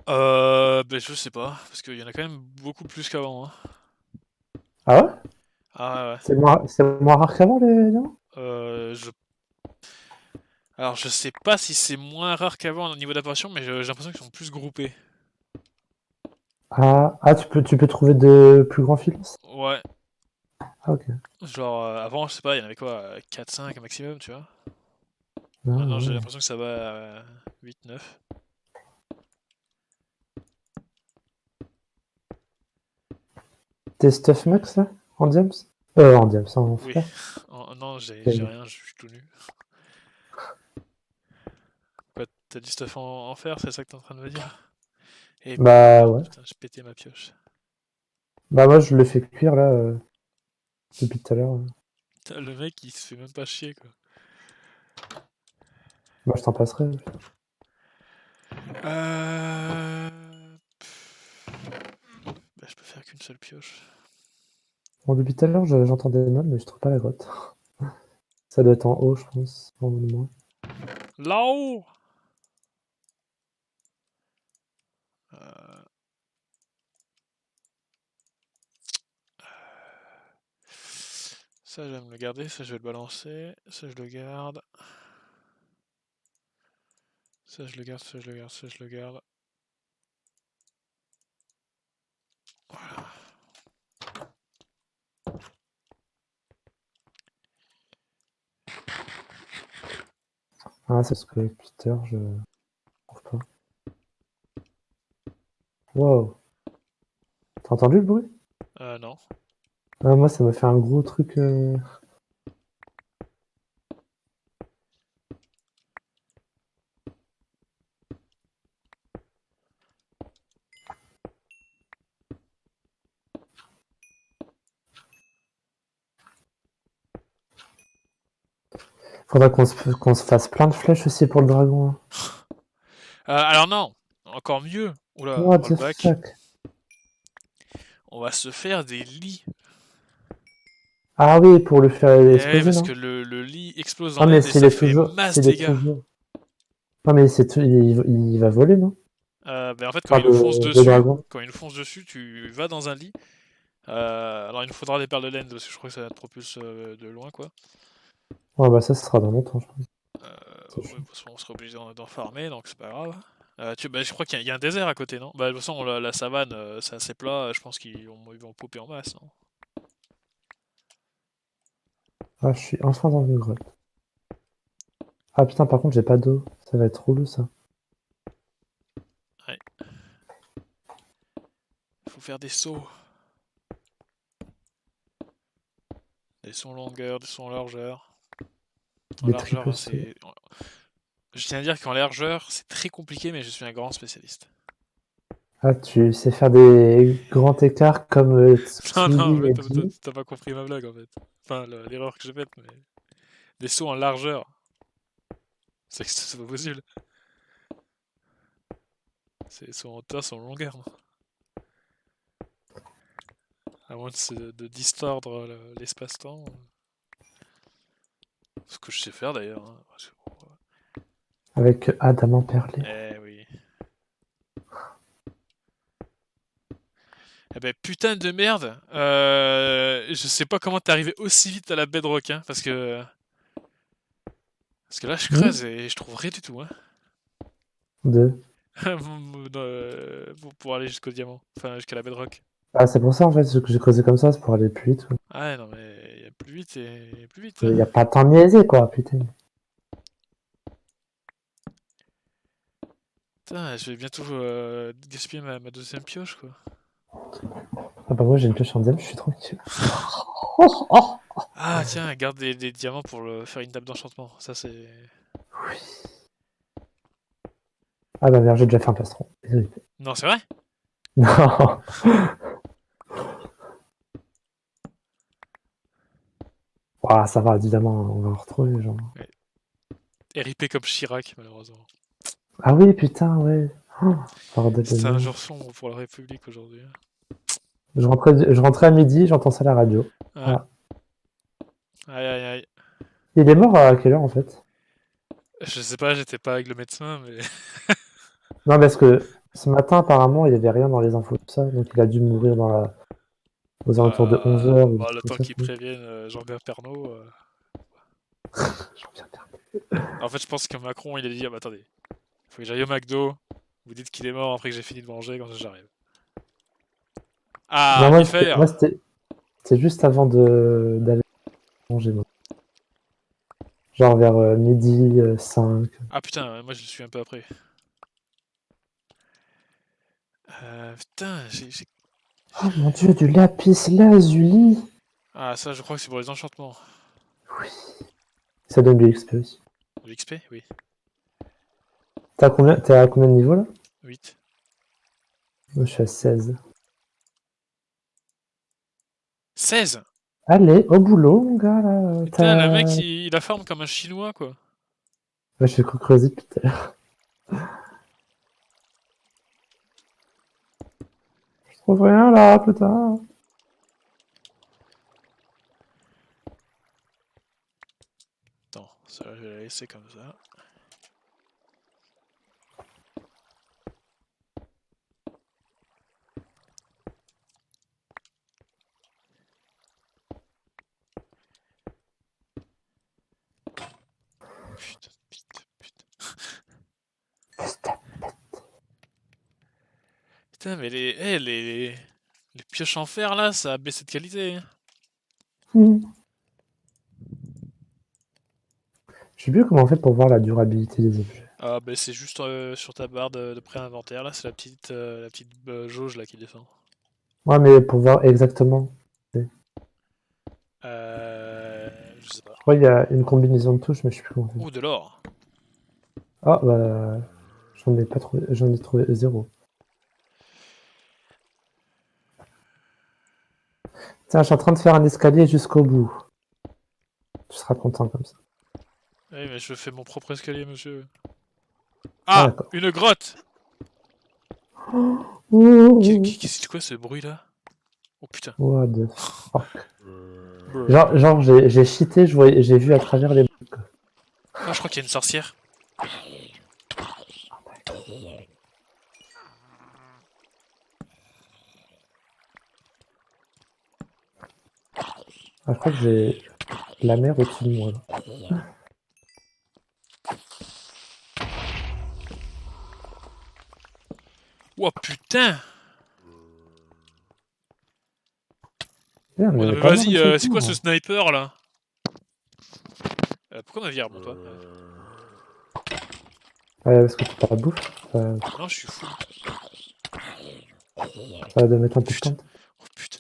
Ben je sais pas, parce qu'il y en a quand même beaucoup plus qu'avant. Hein. Ah ouais? Ah ouais. C'est moins rare qu'avant, les diamants? Je... Alors je sais pas si c'est moins rare qu'avant au niveau d'apparition, mais j'ai l'impression qu'ils sont plus groupés. Ah, tu peux trouver de plus grands filons? Ouais. Ah, ok. Genre avant, je sais pas, il y en avait quoi, 4-5 maximum, tu vois. Ah, Maintenant j'ai ouais. l'impression que ça va à 8-9. T'es Stuff Max, là? En diams? En diams, en Oui. fer. Non, j'ai Ok. rien, je suis tout nu. Quoi, t'as du stuff en fer, c'est ça que t'es en train de me dire? Et Bah, merde, ouais. putain, j'ai pété ma pioche. Bah, moi, je le fais cuire, là, depuis tout à l'heure. Putain, le mec il se fait même pas chier quoi. Moi, je t'en passerai. Euh... Bah, je peux faire qu'une seule pioche. Bon, depuis tout à l'heure, j'entendais mal, mais je trouve pas la grotte. Ça doit être en haut, je pense. En haut de moi. Là-haut! Euh, Ça, je vais me le garder, ça, je vais le balancer. Ça, je le garde. Ça, je le garde, ça, je le garde, ça, je le garde. Voilà. Ah, c'est ce que Peter, je trouve pas. Wow. T'as entendu le bruit? Non. Ah, moi, ça m'a fait un gros truc. Faudra qu'on se fasse plein de flèches aussi pour le dragon, hein. Alors non, encore mieux. Oula, What the rollback. fuck? On va se faire des lits. Ah oui, pour le faire Eh ouais, exploser, parce non? que le lit explose dans Ah, mais l'air et s'il ça est fait toujours. masse S'il est dégâts. toujours. Non, mais il va voler, non? En fait, quand Ah, il nous fonce le dessus, dragon. tu vas dans un lit. Alors il nous faudra des perles de laine parce que je crois que ça te propulse de loin, quoi. Ouais, bah ça sera dans longtemps, je pense. C'est Ouais, chaud. parce qu'on sera obligé d'en farmer, donc c'est pas grave. Je crois qu'il y a un désert à côté, non? Bah, de toute façon, la savane, c'est assez plat, je pense ils vont popper en masse, non? Ah, je suis enfin dans une grotte. Ah putain, par contre, j'ai pas d'eau. Ça va être relou, ça. Ouais. Faut faire des sauts. Des sauts en longueur, des sauts en largeur. En Des largeur, triples hein, sauts. c'est. Je tiens à dire qu'en largeur, c'est très compliqué, mais je suis un grand spécialiste. Ah, tu sais faire des grands écarts comme Non, non, en Sully fait, et Jimmy? t'as pas compris ma blague, en fait. Enfin, l'erreur que j'ai faite, mais. Des sauts en largeur. C'est pas possible. C'est des sauts en hauteur, sauts en longueur, non? À moins de distordre l'espace-temps. Ce que je sais faire d'ailleurs, hein. Avec Adamant perlé. Eh oui. Eh ben putain de merde. Je sais pas comment t'es arrivé aussi vite à la bedrock, hein, parce que là je Hmm. creuse et je trouve rien du tout, hein. Deux. Pour aller jusqu'au diamant, enfin jusqu'à la bedrock. Ah, c'est pour ça, en fait, que j'ai creusé comme ça, c'est pour aller plus vite. Ah non mais il y a plus vite et plus vite, Il hein. y a pas tant de niaiser, quoi, putain. Putain, je vais bientôt gaspiller ma deuxième pioche, quoi. Ah bah moi, j'ai une pioche en diamant, je suis tranquille. Oh, oh. Ah tiens, garde des diamants pour faire une table d'enchantement. Ça c'est. Ah bah merde, j'ai déjà fait un plastron. Désolé. Non, c'est vrai? Non. Ouah, ça va, évidemment, on va en retrouver, genre. Ouais. RIP comme Chirac, malheureusement. Ah oui, putain, ouais. Oh, bordel de C'est un merde. jour sombre pour la République aujourd'hui, hein. Je rentrais à midi, j'entends ça à la radio. Ouais. Ah. Aïe aïe aïe. Il est mort à quelle heure, en fait? Je sais pas, j'étais pas avec le médecin, mais. Non, parce que ce matin, apparemment, il y avait rien dans les infos, tout ça, donc il a dû mourir aux alentours de 11 h ou des Bah, trucs le comme temps ça, je qu'ils pense. préviennent Jean-Pierre Pernaut. J'en viens de En fait, je pense que Macron, il a dit ah, bah attendez, faut que j'aille au McDo. Vous dites qu'il est mort après que j'ai fini de manger, quand j'arrive. Non, Ah, moi, mi faire. c'était juste avant d'aller manger, moi. Genre vers midi 5. Ah putain, moi je le suis un peu après. Putain, Oh mon dieu, du lapis lazuli! Ah, ça, je crois que c'est pour les enchantements. Oui. Ça donne de l'XP aussi. De l'XP? Oui. T'es à combien de niveau là? 8. Moi, je suis à 16. 16. Allez, au boulot, mon gars là. Putain, le mec, il a forme comme un chinois, quoi. Ouais, je fais creuser depuis tout à l'heure. Je trouve rien là, putain. Attends, ça, je vais la laisser comme ça. Putain, putain, putain. Putain, mais les pioches en fer, là, ça a baissé de qualité, hein. Je sais plus comment on fait pour voir la durabilité des objets. Ah bah c'est juste sur ta barre de pré-inventaire là, c'est la petite jauge là qui descend. Ouais, mais pour voir exactement. Je sais pas. Je crois qu'il y a une combinaison de touches, mais je sais plus comment faire. Oh, de l'or. Ah, bah. J'en ai pas trouvé. J'en ai trouvé 0. Tiens, je suis en train de faire un escalier jusqu'au bout. Tu seras content comme ça. Oui, mais je fais mon propre escalier, monsieur. Ah, Ah, d'accord. une grotte. Ouh, C'est quoi ce bruit là? Oh putain. what the fuck. Brr. Genre j'ai cheaté, j'ai vu à travers les. Ah, je crois qu'il y a une sorcière. Ah, je crois que j'ai la mer au-dessus de moi. Là. Oh putain. Merde, Oh mais non elle est mais pas mort vas-y, ici. c'est quoi ce sniper là? Pourquoi ma vie elle remonte pas? Parce que tu pas la bouffe. Non, je suis fou. Ça va de mettre un peu de Putain. temps. Oh putain.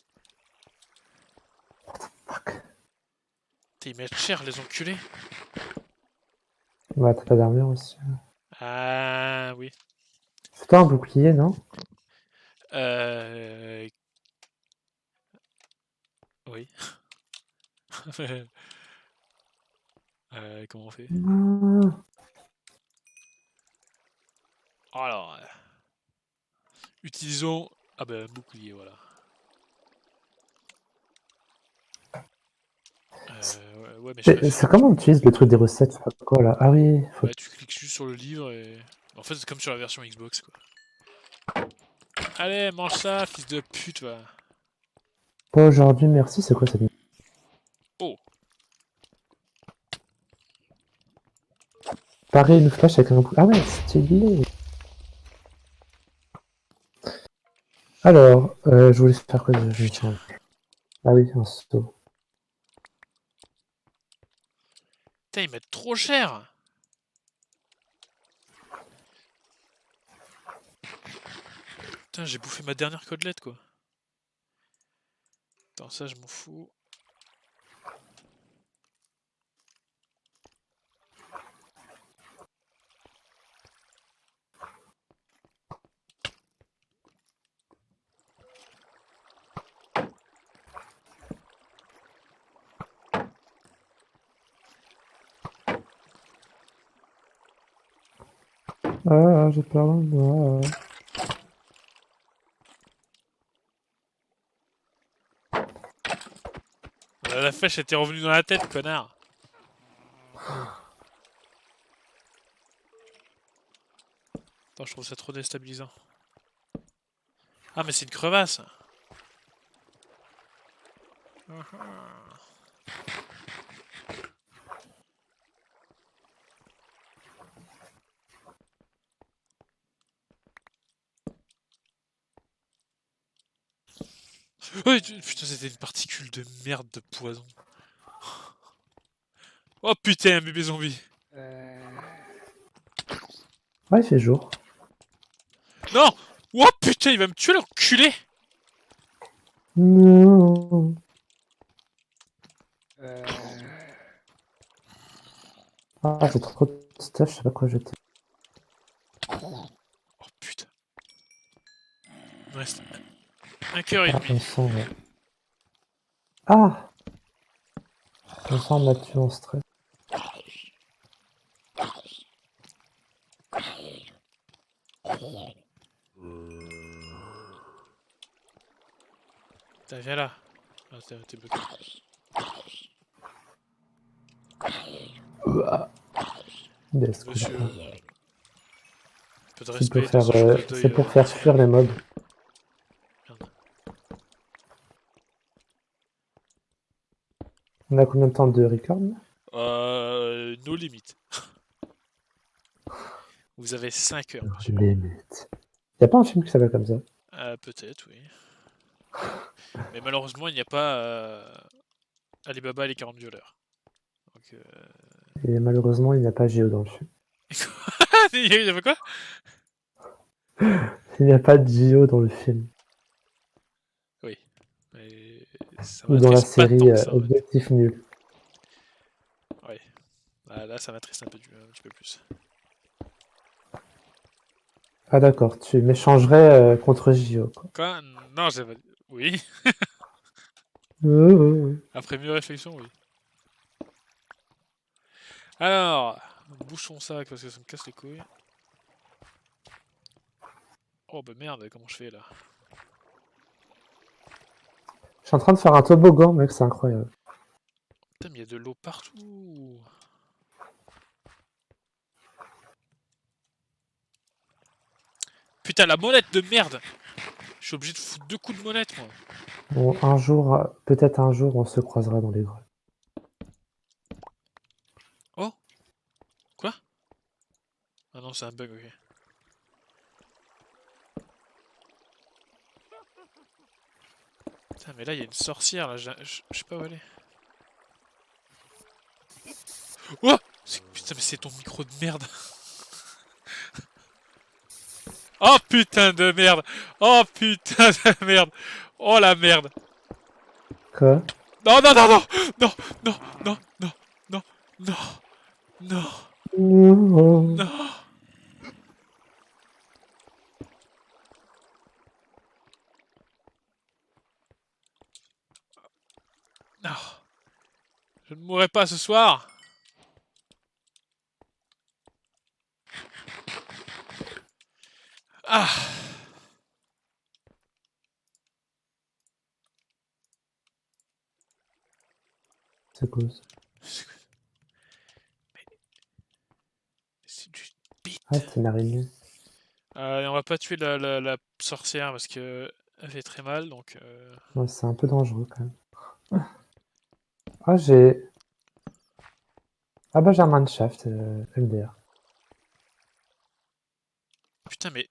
Fuck. Ils mettent cher les enculés. Ouais, t'as pas d'armure aussi. Ah oui. C'est toi un bouclier, non? Euh... Oui. Comment on fait? Ah. Alors, utilisons... Ah bah, un bouclier, voilà. Ouais, mais je sais pas. C'est comment on utilise le truc des recettes? C'est pas quoi là? Ah oui, faut Bah, tu cliques juste sur le livre et... En fait, c'est comme sur la version Xbox, quoi. Allez, mange ça, fils de pute, va. pas aujourd'hui, merci. C'est quoi cette. Oh, Pareil, une flash avec un coup. Ah ouais, stylé. Alors, je voulais faire quoi déjà? Je me putain. souviens. Ah oui, un saut. Putain, ils mettent trop cher. Putain, j'ai bouffé ma dernière côtelette, quoi. Attends, ça, je m'en fous. Ah, j'ai peur. Ah. La flèche était revenue dans la tête, connard. Attends, je trouve ça trop déstabilisant. Ah, mais c'est une crevasse. Ouais, putain, c'était une particule de merde de poison. Oh putain, un bébé zombie. Ouais, il fait jour. Non. Oh putain, il va me tuer, l'enculé. Non. Ah, j'ai trop de stuff, je sais pas quoi jeter. Oh putain. Il me reste un cœur et Ah, demi. on sent. Ah! On sent m'a tué en stress. Putain, viens là. Ah, t'es bloqué. Yes, Monsieur, complètement. un peu de C'est pour respect de faire, ce jour de deuil c'est pour faire national. fuir les mobs. Merde. On a combien de temps de record? Nos limites. Vous avez 5 heures, monsieur. Limite. Y'a pas un film qui s'appelle comme ça? Peut-être, oui. Mais malheureusement, il n'y a pas Alibaba et les 40 violeurs. Donc, Et malheureusement, il n'y a pas Géo dans le film. Il y avait quoi? Il n'y a pas de JO dans le film. Oui. Mais ça Ou dans la m'attriste pas tant série que ça, en fait. Objectif Nul. Oui. Là, ça m'attriste un petit peu plus. Ah d'accord, tu m'échangerais contre JO, quoi. Quoi? Non, j'ai pas dit. Oui. Euh, Après mieux réflexion, oui. Alors, bouchons ça parce que ça me casse les couilles. Oh bah merde, comment je fais là? Je suis en train de faire un toboggan, mec, c'est incroyable. Putain, mais il y a de l'eau partout. Putain, la molette de merde! Je suis obligé de foutre 2 coups de molette, moi. Bon, un jour, peut-être un jour, on se croisera dans les grottes. Oh? Quoi? Ah non, c'est un bug, ok. Putain, mais là, il y a une sorcière, là. Je sais pas où elle est. Oh! Putain, mais c'est ton micro de merde. Oh putain de merde! Oh putain de merde! Oh la merde! Quoi? Non, non, non, non! Non, non, non, non, non, non, non, Non. non! Non! Je ne mourrai pas ce soir! Ah! C'est quoi ça? C'est du Ah, bite. c'est une araignée. Et on va pas tuer la sorcière parce que elle fait très mal, donc... Ouais, c'est un peu dangereux quand même. Ah, j'ai. Ah bah j'ai un Mineshaft MDR. Putain, mais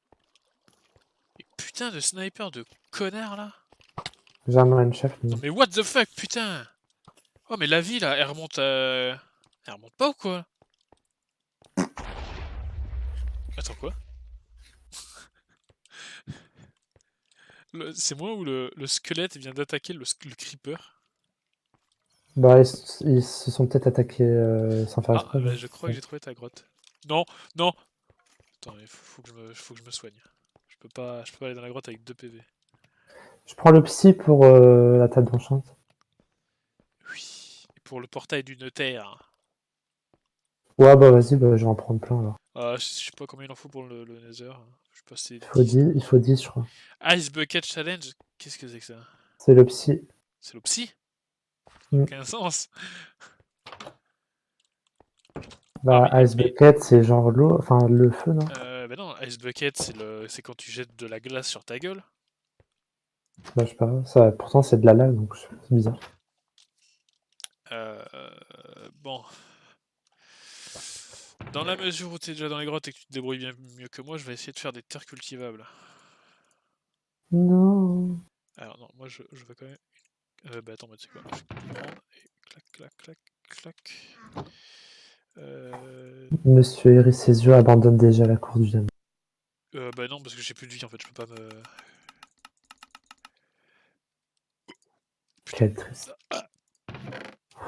putain de sniper de connard, là! J'ai un Mineshaft. Non mais what the fuck, putain! Oh mais la vie, là, elle remonte... Elle remonte pas ou quoi? Attends, quoi? C'est moi où le squelette vient d'attaquer le creeper? Bah ils se sont peut-être attaqués sans faire Ah, exprès. bah, Non. je crois que j'ai trouvé ta grotte. Non, non! Attends, il faut que je me soigne. Je peux pas aller dans la grotte avec 2 PV. Je prends le psy pour la table d'enchante. Oui. Et pour le portail du notaire. Ouais bah vas-y, bah, je vais en prendre plein alors. Je sais pas combien il en faut pour le Nether. Je sais pas si c'est Il faut 10 10, non. il faut 10 je crois. Ice Bucket Challenge? Qu'est-ce que c'est que ça? C'est le psy. C'est le psy? Mm. Aucun sens. Ah Bah oui, Ice mais... Bucket c'est genre l'eau, enfin le feu non? Bah non, Ice Bucket, c'est quand tu jettes de la glace sur ta gueule. Bah je sais pas, ça, pourtant c'est de la lave donc c'est bizarre. Euh... Bon. Dans la mesure où t'es déjà dans les grottes et que tu te débrouilles bien mieux que moi, je vais essayer de faire des terres cultivables. Non. Alors non, moi je vais quand même... bah attends, tu sais quoi, je vais prendre et clac, clac, clac, clac. Monsieur Irisésio abandonne déjà la cour du diamant. Bah non, parce que j'ai plus de vie en fait, je peux pas me... Putain. Quel triste. Ah,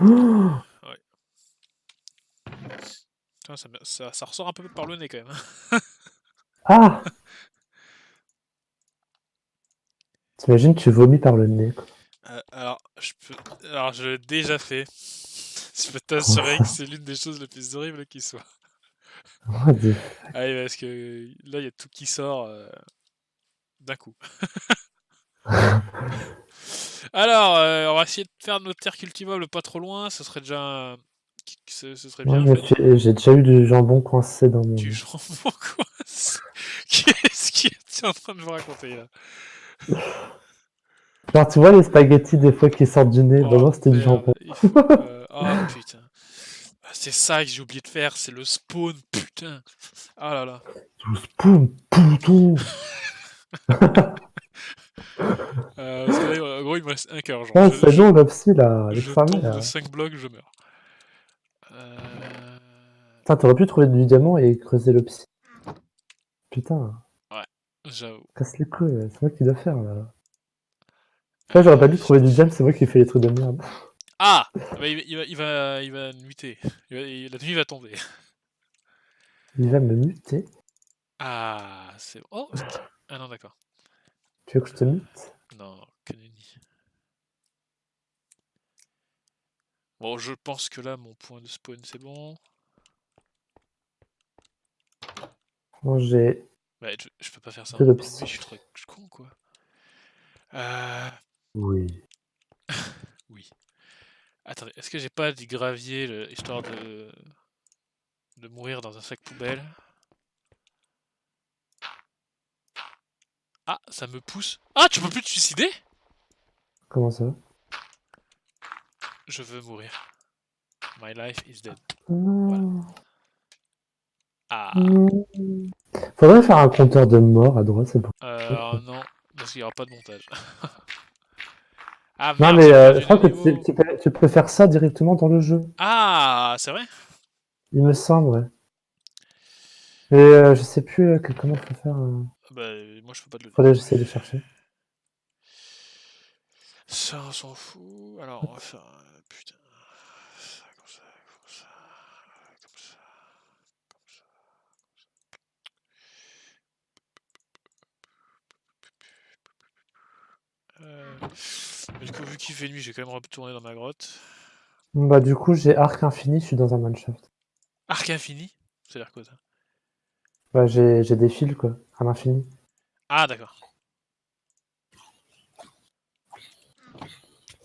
Oh ouais. Putain, ça ressort un peu par le nez quand même. ah t'imagines tu vomis par le nez quoi. Alors, je l'ai déjà fait. Je peux Comment t'assurer que ça? c'est l'une des choses les plus horribles qui soit. What the- Ah oui, parce que là, il y a tout qui sort d'un coup. Alors, on va essayer de faire nos terres cultivables pas trop loin, ce serait déjà... Ce serait Moi, bien en fait. j'ai déjà eu du jambon coincé dans mon Du nez. jambon quoi? Qu'est-ce que tu es en train de me raconter là? Genre, tu vois les spaghettis des fois qui sortent du nez, bah Oh moi c'était du merde, jambon. il faut... Oh putain. Ah, c'est ça que j'ai oublié de faire, c'est le spawn, putain. Ah là là. Tous poum, poutou. Parce que là, en gros, il me reste un cœur, genre. Ah, c'est long le psy là, elle est Je cramée tombe de là. 5 blocs, je meurs. Euh... Putain, t'aurais pu trouver du diamant et creuser le psy. Putain, J'avoue. casse les couilles, c'est moi qui dois faire là. Là, j'aurais pas dû trouver du diamant, c'est moi qui fais les trucs de merde. Ah bah, il va nuiter. La nuit va tomber. Il va me muter. Ah, c'est... Oh, ah non, d'accord. Tu veux que je te mute? Non, que nenni. Bon, je pense que là, mon point de spawn, c'est bon. Bon, j'ai Bah, je peux pas faire ça de en pleine nuit, l'obsidian. je suis con, quoi. Euh... Oui. Oui. Attendez, est-ce que j'ai pas du gravier, histoire de mourir dans un sac poubelle? Ah, ça me pousse. Ah, tu peux plus te suicider? Comment ça? Je veux mourir. My life is dead. Non. Ah, Non. Faudrait faire un compteur de mort à droite, c'est pour. non, parce qu'il y aura pas de montage. Ah Non, merde, mais j'ai je perdu des crois que niveaux. tu peux faire ça directement dans le jeu. Ah, c'est vrai? Il me semble, ouais. Mais je sais plus comment faut faire. Bah, moi je peux pas te le dire. Faudrait que j'essaie de chercher. Ça, on s'en fout. Alors, on va faire. Putain. Ça, comme ça, comme ça. Comme ça. Comme ça. Mais du coup, vu qu'il fait nuit, j'ai quand même retourné dans ma grotte. Bah, du coup, j'ai arc infini, je suis dans un mineshaft. Arc infini? C'est-à-dire quoi ça? Bah, j'ai des fils, quoi, à l'infini. Ah, d'accord.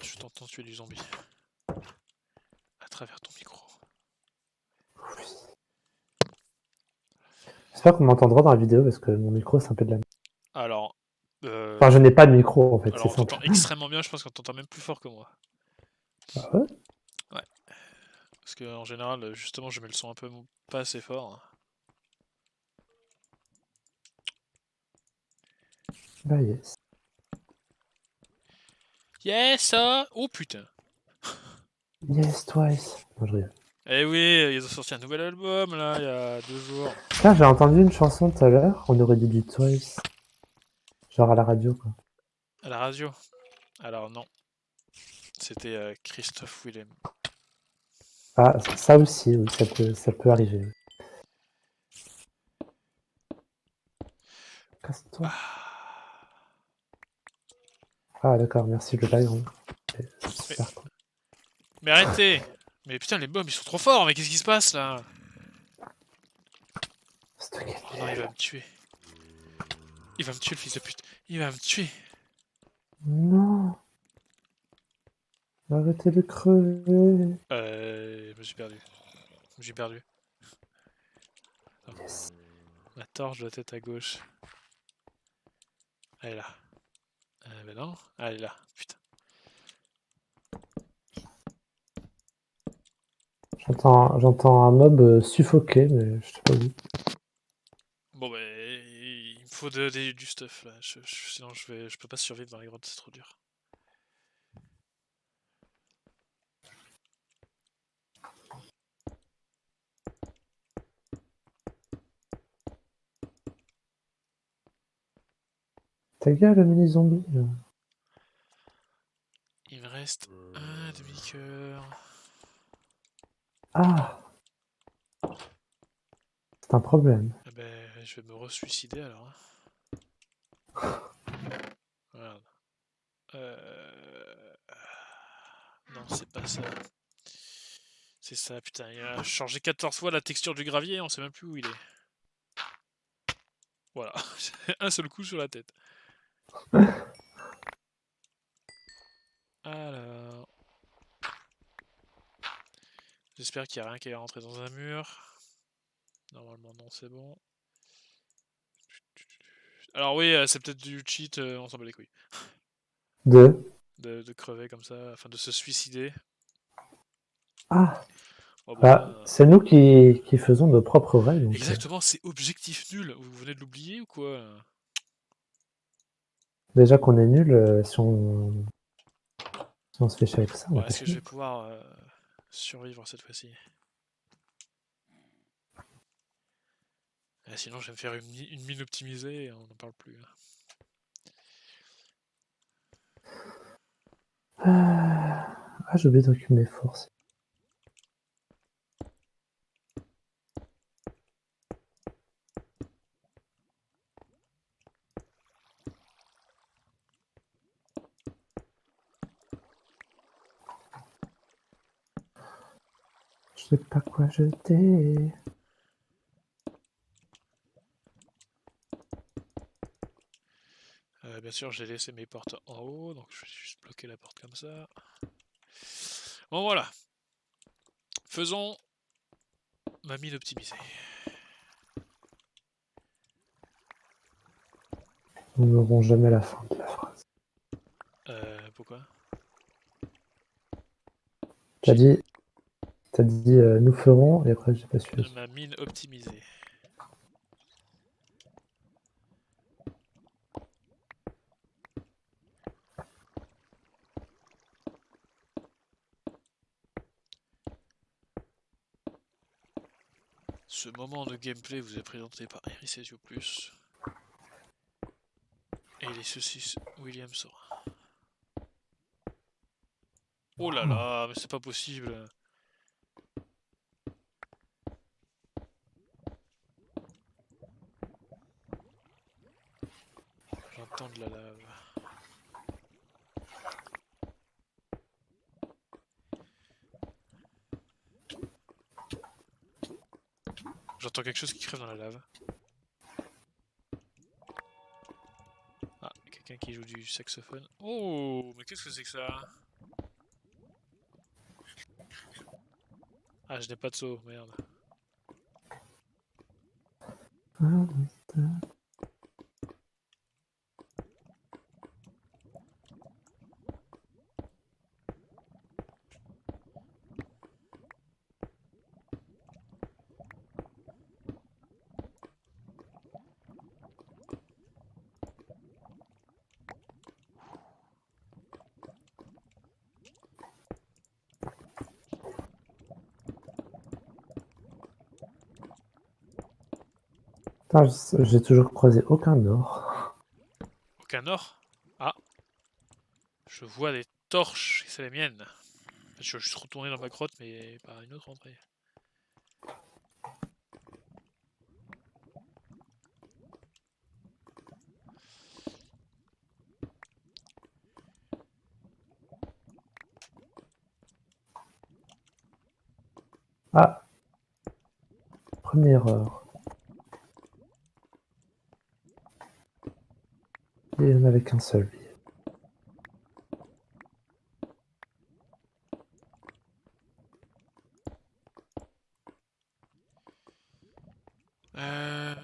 Je t'entends tuer du zombie. À travers ton micro. J'espère qu'on m'entendra dans la vidéo parce que mon micro, c'est un peu de la merde. Alors. Enfin, je n'ai pas de micro, en fait, c'est Alors, on simple. t'entend extrêmement bien, je pense qu'on t'entend même plus fort que moi. Ah ouais? Ouais. Parce que en général, justement, je mets le son un peu pas assez fort. Bah, yes. Yes! Oh putain! Yes, twice. Non, je rigole. Eh oui, ils ont sorti un nouvel album là, il y a 2 jours. Putain, j'ai entendu une chanson tout à l'heure, on aurait dit du twice. Genre à la radio, quoi. À la radio. Alors non, c'était Christophe Willem. Ah, ça aussi, oui, ça peut arriver. Casse-toi. Ah. Ah, d'accord, merci le background. C'est Mais, super cool. mais arrêtez! Mais putain, les bombes ils sont trop forts, mais qu'est-ce qui se passe là? Oh non, il va me tuer. Il va me tuer, le fils de pute. Il va me tuer. Non, arrêtez de crever. Je me suis perdu. Je me suis perdu. Attends. Yes. Ma torche doit être à gauche. Elle est là. Ben non. Ah, elle est là. Putain. J'entends un mob suffoquer, mais je sais pas où. Bon bah, il me faut du stuff là. Sinon je peux pas survivre dans les grottes, c'est trop dur. Ta gueule, mini zombie. Il me reste un demi-cœur. Ah, c'est un problème. Ah ben, je vais me re-suicider alors. Regarde. Non, c'est pas ça. C'est ça, putain. Il a changé 14 fois la texture du gravier, on sait même plus où il est. Voilà. Un seul coup sur la tête. Alors. J'espère qu'il n'y a rien qui est rentré dans un mur. Normalement, non, c'est bon. Alors, oui, c'est peut-être du cheat, on s'en bat les couilles. Deux. De crever comme ça, afin de se suicider. Ah, Oh bah, bah. c'est nous qui faisons nos propres règles. Donc, Exactement, c'est objectif nul. Vous venez de l'oublier ou quoi? déjà qu'on est nul, si on se fait chier avec ça, on Bon, va pas est-ce que je vais finir. pouvoir survivre cette fois-ci? Sinon, je vais me faire une mine optimisée et on n'en parle plus. Ah, j'ai oublié de récupérer mes forces. Je sais pas quoi jeter. Bien sûr, j'ai laissé mes portes en haut, donc je vais juste bloquer la porte comme ça. Bon, voilà. Faisons ma mine optimisée. Nous n'aurons jamais la fin de la phrase. Pourquoi? T'as dit nous ferons, et après j'ai pas suivi. Ma mine optimisée. Ce moment de gameplay vous est présenté par Irisesio Plus et les saucisses Williams. Oh là là, mais c'est pas possible. J'entends de la lave. J'entends quelque chose qui crève dans la lave. Ah, quelqu'un qui joue du saxophone. Oh, mais qu'est-ce que c'est que ça? Ah, je n'ai pas de seau, merde. Putain, j'ai toujours croisé aucun or. Aucun or? Ah, je vois des torches, c'est les miennes. Je vais juste retourner dans ma grotte, mais par une autre entrée. Ah, première erreur. Il n'y en avait qu'un seul. Euh...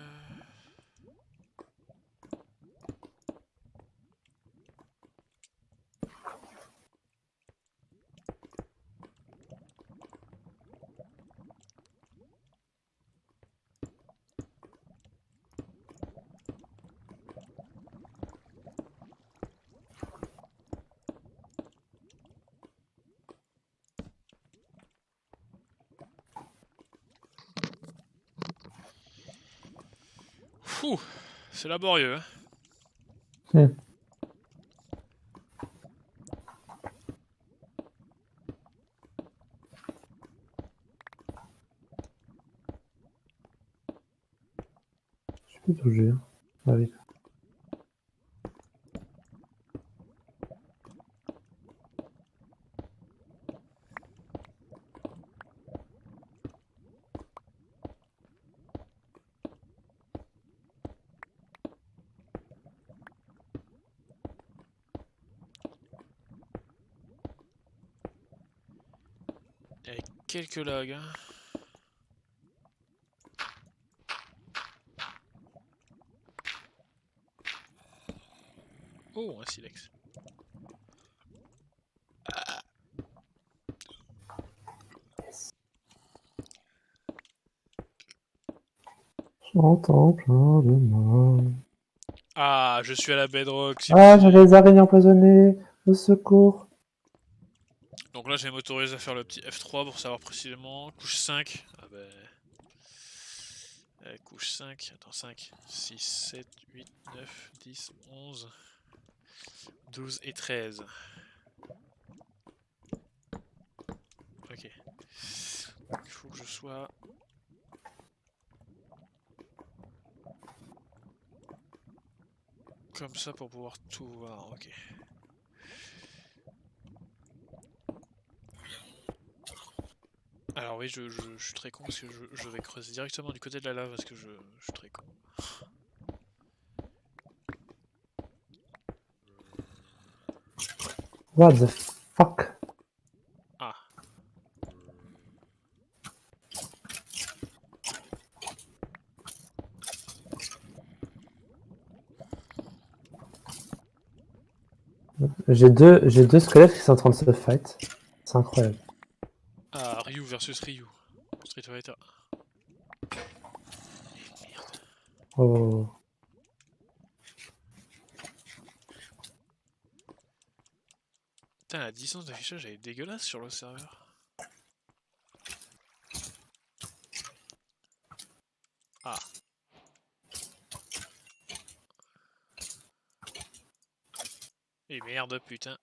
Fou, c'est laborieux. Hein. Hmm. Je sais plus d'où j'ai. Ah oui. Il y a quelques lags. Hein. Oh, un silex. J'entends plein de mains. Ah, je suis à la bedrock. Ah, j'ai les araignées empoisonnées. Au secours. Donc là, je vais m'autoriser à faire le petit F3 pour savoir précisément. Couche 5. Ah ben... Couche 5, attends 5, 6, 7, 8, 9, 10, 11, 12 et 13. Ok. Il faut que je sois... comme ça pour pouvoir tout voir, ok. Alors oui, je suis très con parce que je vais creuser directement du côté de la lave parce que je suis très con. What the fuck? Ah, J'ai deux squelettes qui sont en train de se fight. C'est incroyable. ah, Ryu versus Ryu. Street Fighter. Et merde. Oh. Putain, la distance d'affichage elle est dégueulasse sur le serveur. Ah. Et merde, putain.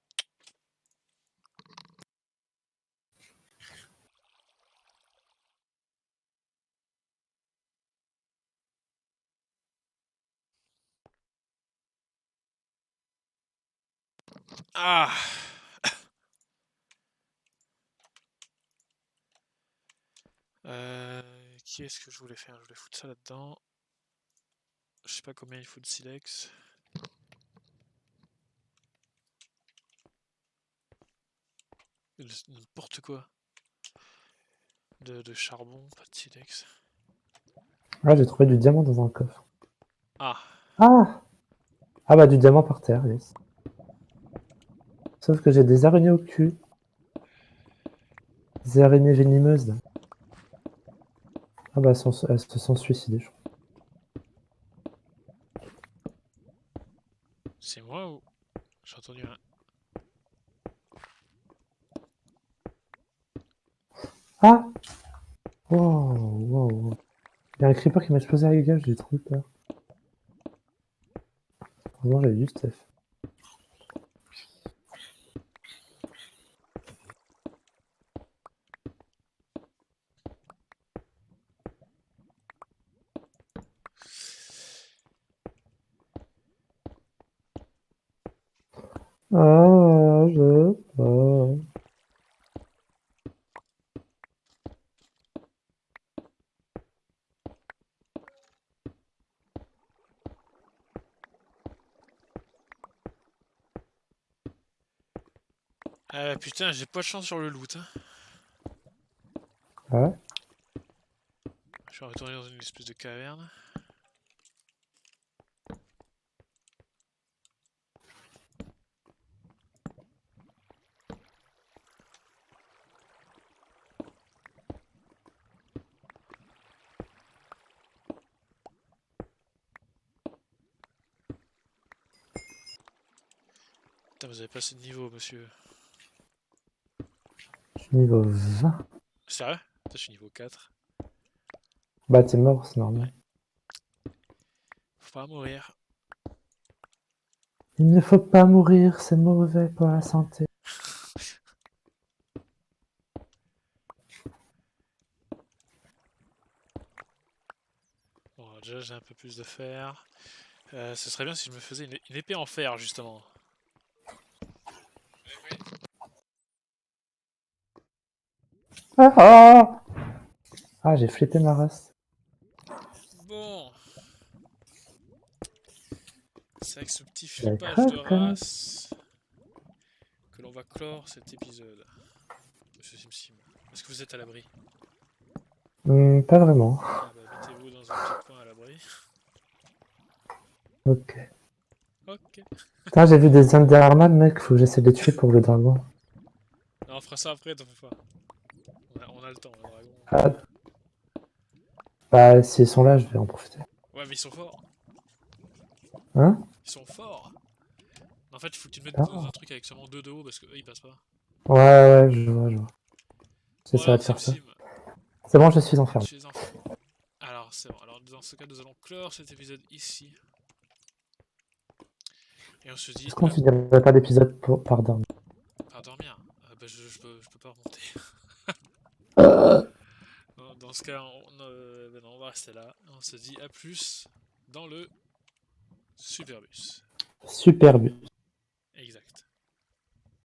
Ah. Qui est-ce que je voulais faire? Je voulais foutre ça là-dedans. Je sais pas combien il faut de silex. N'importe quoi. De charbon, pas de silex. Ah, j'ai trouvé du diamant dans un coffre. Ah. Ah! Ah bah du diamant par terre, yes. Sauf que j'ai des araignées au cul. Des araignées venimeuses là. Ah bah elles se sont suicidées, je crois. C'est moi ou... J'ai entendu un... Ah! Wow, wow, wow. Il y a un creeper qui m'a explosé à la gueule, j'ai trop eu peur. Heureusement j'avais du stuff. Ah, je... Ah. Putain, j'ai pas de chance sur le loot. Hein. Ouais. Je vais retourner dans une espèce de caverne. Putain, vous avez passé de niveau, monsieur. Je suis niveau 20. Sérieux? Putain, je suis niveau 4. Bah t'es mort, c'est normal. Faut pas mourir. Il ne faut pas mourir, c'est mauvais pour la santé. Bon, déjà j'ai un peu plus de fer. Ce serait bien si je me faisais une épée en fer, justement. Ah, ah, ah j'ai flippé ma race. Bon. C'est avec ce petit J'ai flippage de craqué. race que l'on va clore cet épisode. Monsieur SimSim, est-ce que vous êtes à l'abri? Pas vraiment. Ah bah mettez-vous dans un petit coin à l'abri. Ok. Ok. Putain, j'ai vu des Enderman, mec, faut que j'essaie de les tuer pour le dragon. Non, on fera ça après, t'en fais pas. On a le temps, le dragon. Ah, bah, s'ils sont là, je vais en profiter. Ouais, mais ils sont forts. Hein? Ils sont forts. En fait, il faut que tu te mettes dans Ah. un truc avec seulement 2 de haut parce qu'eux ils passent pas. Ouais, ouais, je vois, je vois. Bon J'essaierai alors, de faire ça. SimSim, C'est bon, je suis enfermé. tu es en... Alors, forcément. Alors dans ce cas, nous allons clore cet épisode ici. Et on se dit... Est-ce qu'on finirait pas l'épisode par dormir? Par dormir. Bah, je peux pas remonter. Dans ce cas, bah non, on va rester là. On se dit à plus dans le Superbus. Superbus.